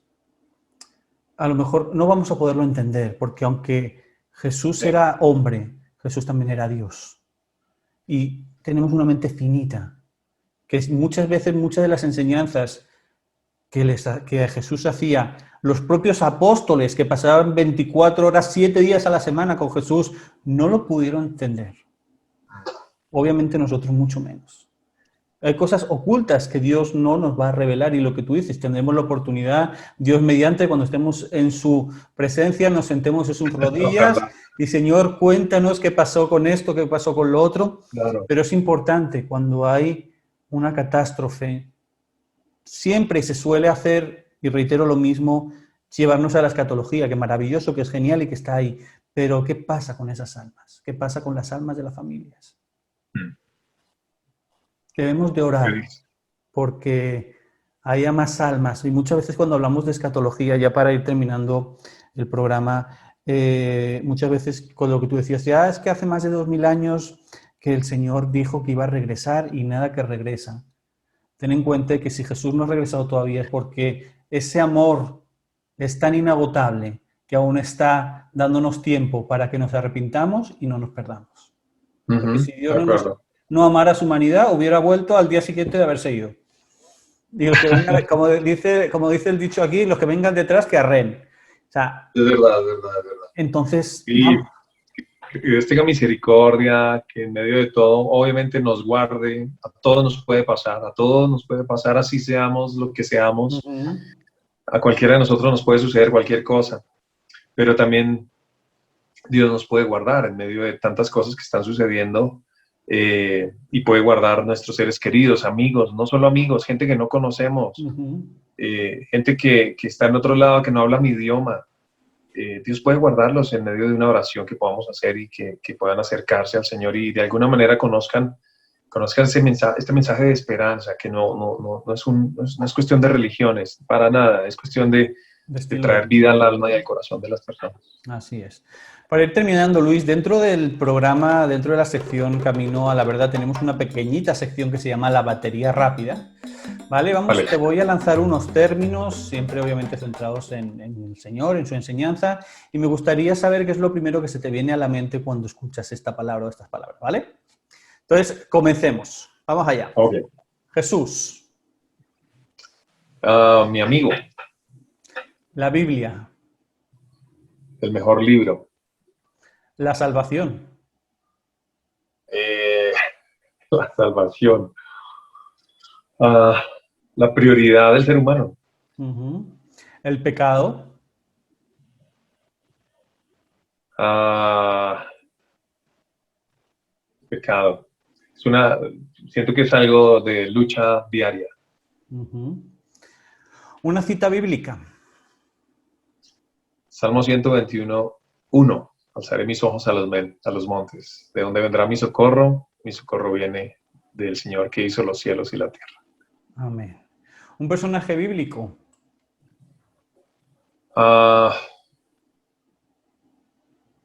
a lo mejor no vamos a poderlo entender, porque aunque Jesús era hombre, Jesús también era Dios. Y tenemos una mente finita, que muchas veces, muchas de las enseñanzas que Jesús hacía, los propios apóstoles que pasaban 24 horas, 7 días a la semana con Jesús, no lo pudieron entender. Obviamente nosotros mucho menos. Hay cosas ocultas que Dios no nos va a revelar y lo que tú dices, tendremos la oportunidad, Dios mediante, cuando estemos en su presencia, nos sentemos en sus rodillas y Señor, cuéntanos qué pasó con esto, qué pasó con lo otro. Claro. Pero es importante cuando hay una catástrofe, siempre se suele hacer, y reitero lo mismo, llevarnos a la escatología, que maravilloso, que es genial y que está ahí. Pero ¿qué pasa con esas almas? ¿Qué pasa con las almas de las familias? Debemos de orar porque haya más almas. Y muchas veces cuando hablamos de escatología, ya para ir terminando el programa, muchas veces con lo que tú decías, ya es que hace más de 2000 años que el Señor dijo que iba a regresar y nada que regresa. Ten en cuenta que si Jesús no ha regresado todavía es porque ese amor es tan inagotable que aún está dándonos tiempo para que nos arrepintamos y no nos perdamos. Porque si Dios no amara a su humanidad, hubiera vuelto al día siguiente de haberse ido. Y los que vengan, como dice el dicho aquí, los que vengan detrás que arren. O sea, es verdad, es verdad, es verdad. Entonces, Y que Dios tenga misericordia, que en medio de todo, obviamente nos guarde. A todos nos puede pasar, así seamos lo que seamos. A cualquiera de nosotros nos puede suceder cualquier cosa, pero también Dios nos puede guardar en medio de tantas cosas que están sucediendo. Y puede guardar nuestros seres queridos, amigos, no solo amigos, gente que no conocemos, gente que está en otro lado, que no habla mi idioma. Dios puede guardarlos en medio de una oración que podamos hacer y que puedan acercarse al Señor y de alguna manera conozcan este mensaje de esperanza, que no es cuestión de religiones, para nada, es cuestión de traer vida al alma y al corazón de las personas. Así es. Para ir terminando, Luis, dentro del programa, dentro de la sección Camino a la Verdad, tenemos una pequeñita sección que se llama la batería rápida. ¿Vale? Te voy a lanzar unos términos, siempre obviamente centrados en el Señor, en su enseñanza, y me gustaría saber qué es lo primero que se te viene a la mente cuando escuchas esta palabra o estas palabras, ¿vale? Entonces, comencemos. Vamos allá. Okay. Jesús. Mi amigo. La Biblia. El mejor libro. La salvación. La salvación. La prioridad del ser humano. El pecado. Pecado. Siento que es algo de lucha diaria. Una cita bíblica. Salmo 121, 1. Alzaré mis ojos a los montes. ¿De dónde vendrá mi socorro? Mi socorro viene del Señor que hizo los cielos y la tierra. Amén. Un personaje bíblico.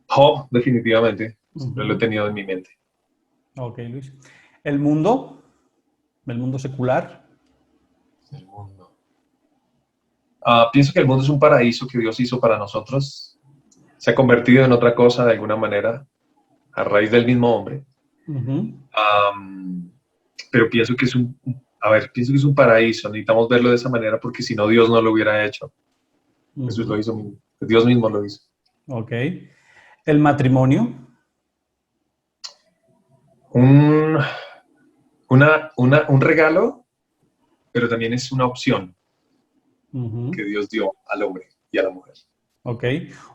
Job, definitivamente. Siempre lo he tenido en mi mente. Ok, Luis. El mundo secular. El mundo. Pienso que el mundo es un paraíso que Dios hizo para nosotros. Se ha convertido en otra cosa de alguna manera a raíz del mismo hombre. Pero pienso que es un paraíso. Necesitamos verlo de esa manera porque si no, Dios no lo hubiera hecho. Jesús lo hizo, Dios mismo lo hizo. Ok. El matrimonio. Un regalo, pero también es una opción que Dios dio al hombre y a la mujer. Ok.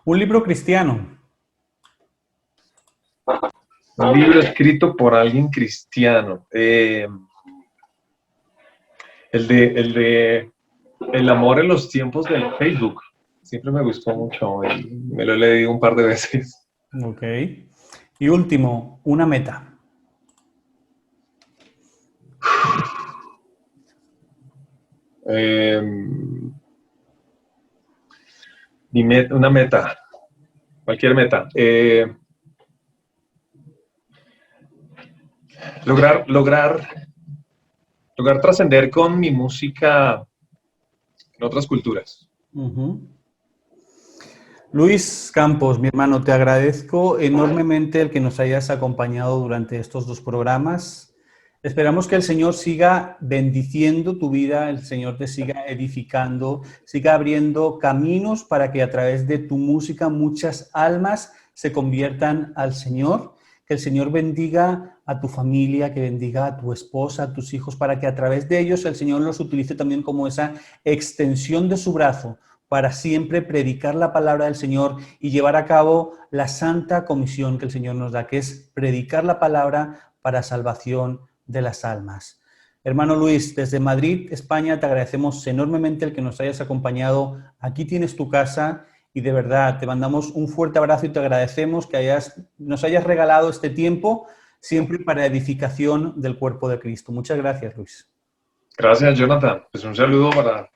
Un libro cristiano. Un libro escrito por alguien cristiano. El amor en los tiempos del Facebook. Siempre me gustó mucho y me lo he leído un par de veces. Ok. Y último, una meta. Una meta, cualquier meta. Lograr trascender con mi música en otras culturas. Ujú. Luis Campos, mi hermano, te agradezco enormemente el que nos hayas acompañado durante estos 2 programas. Esperamos que el Señor siga bendiciendo tu vida, el Señor te siga edificando, siga abriendo caminos para que a través de tu música muchas almas se conviertan al Señor. Que el Señor bendiga a tu familia, que bendiga a tu esposa, a tus hijos, para que a través de ellos el Señor los utilice también como esa extensión de su brazo para siempre predicar la palabra del Señor y llevar a cabo la santa comisión que el Señor nos da, que es predicar la palabra para salvación de las almas. Hermano Luis, desde Madrid, España, te agradecemos enormemente el que nos hayas acompañado. Aquí tienes tu casa y de verdad te mandamos un fuerte abrazo y te agradecemos que nos hayas regalado este tiempo siempre para edificación del cuerpo de Cristo. Muchas gracias, Luis. Gracias, Jonathan. Pues un saludo para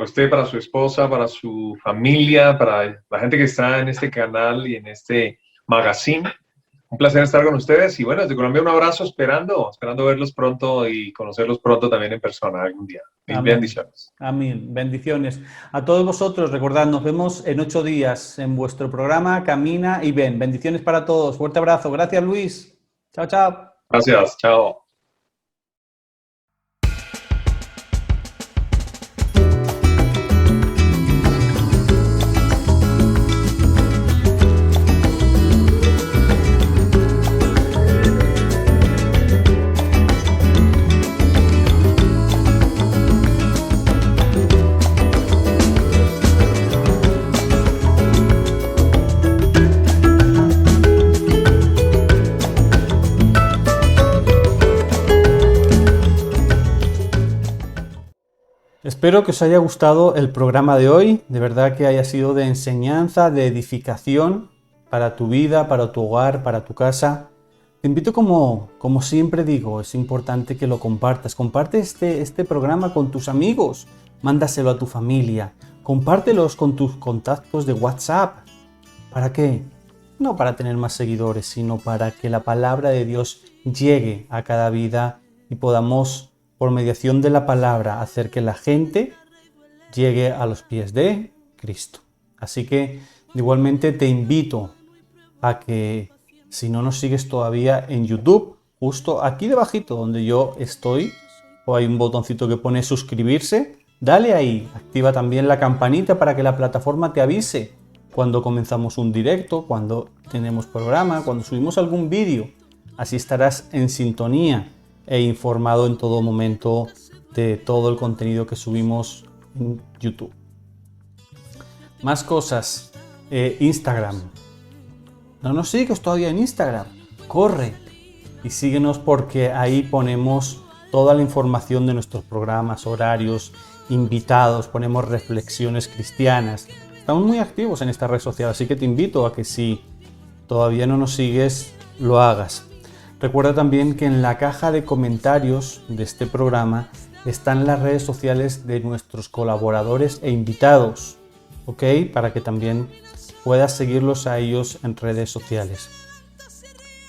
usted, para su esposa, para su familia, para la gente que está en este canal y en este magazine. Un placer estar con ustedes y bueno, desde Colombia un abrazo esperando verlos pronto y conocerlos pronto también en persona algún día. Mil bendiciones. Amén. Bendiciones. A todos vosotros, recordad, nos vemos en 8 días en vuestro programa Camina y Ven. Bendiciones para todos. Fuerte abrazo. Gracias, Luis. Chao, chao. Gracias. Chao. Espero que os haya gustado el programa de hoy, de verdad que haya sido de enseñanza, de edificación para tu vida, para tu hogar, para tu casa. Te invito, como siempre digo, es importante que lo compartas. Comparte este programa con tus amigos, mándaselo a tu familia, compártelos con tus contactos de WhatsApp. ¿Para qué? No para tener más seguidores, sino para que la palabra de Dios llegue a cada vida y podamos, por mediación de la palabra, hacer que la gente llegue a los pies de Cristo. Así que igualmente te invito a que, si no nos sigues todavía en YouTube, justo aquí debajito donde yo estoy, o hay un botoncito que pone suscribirse, dale ahí, activa también la campanita para que la plataforma te avise cuando comenzamos un directo, cuando tenemos programa, cuando subimos algún vídeo. Así estarás en sintonía e informado en todo momento de todo el contenido que subimos en YouTube. Más cosas. Instagram. ¿No nos sigues todavía en Instagram? Corre y síguenos, porque ahí ponemos toda la información de nuestros programas, horarios, invitados, ponemos reflexiones cristianas. Estamos muy activos en esta red social, así que te invito a que, si todavía no nos sigues, lo hagas. Recuerda también que en la caja de comentarios de este programa están las redes sociales de nuestros colaboradores e invitados, ¿ok? Para que también puedas seguirlos a ellos en redes sociales.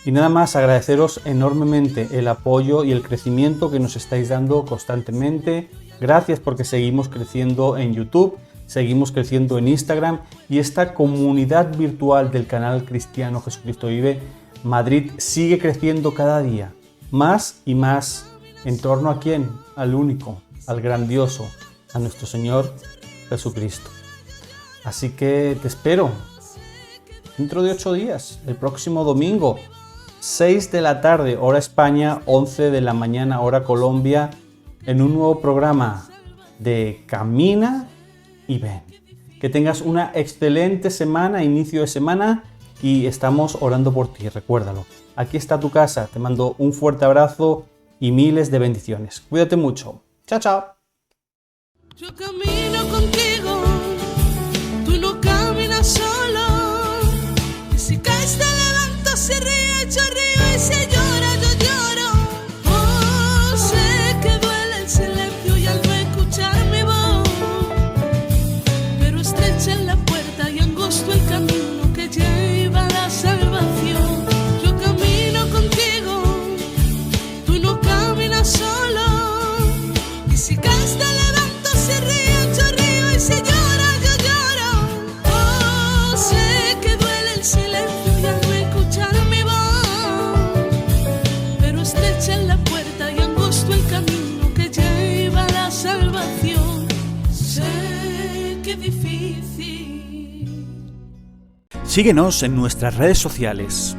Y nada más, agradeceros enormemente el apoyo y el crecimiento que nos estáis dando constantemente. Gracias, porque seguimos creciendo en YouTube, seguimos creciendo en Instagram, y esta comunidad virtual del canal cristiano Jesucristo Vive Madrid sigue creciendo cada día, más y más. ¿En torno a quién? Al único, al grandioso, a nuestro Señor Jesucristo. Así que te espero dentro de 8 días, el próximo domingo, 6 de la tarde, hora España, 11 de la mañana, hora Colombia, en un nuevo programa de Camina y Ven. Que tengas una excelente semana, inicio de semana, y estamos orando por ti, recuérdalo. Aquí está tu casa, te mando un fuerte abrazo y miles de bendiciones. Cuídate mucho. Chao, chao. Yo camino contigo, tú no caminas solo. Y si caes te levanto, si ríes yo río, y si lloras yo lloro. Oh, sé que duele el silencio y al no escuchar mi voz, pero estrecha es la puerta y angosto el camino que lleva a la salvación. Yo camino contigo, tú no caminas solo. Y si caes te levanto, si ríes yo río. decir. Síguenos en nuestras redes sociales.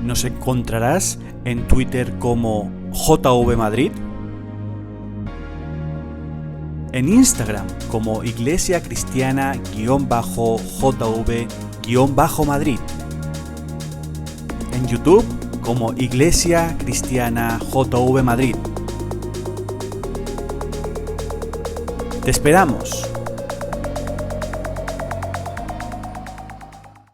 Nos encontrarás en Twitter como JV Madrid, en Instagram como Iglesia Cristiana-JV-Madrid, en YouTube como Iglesia Cristiana JV Madrid. Te esperamos.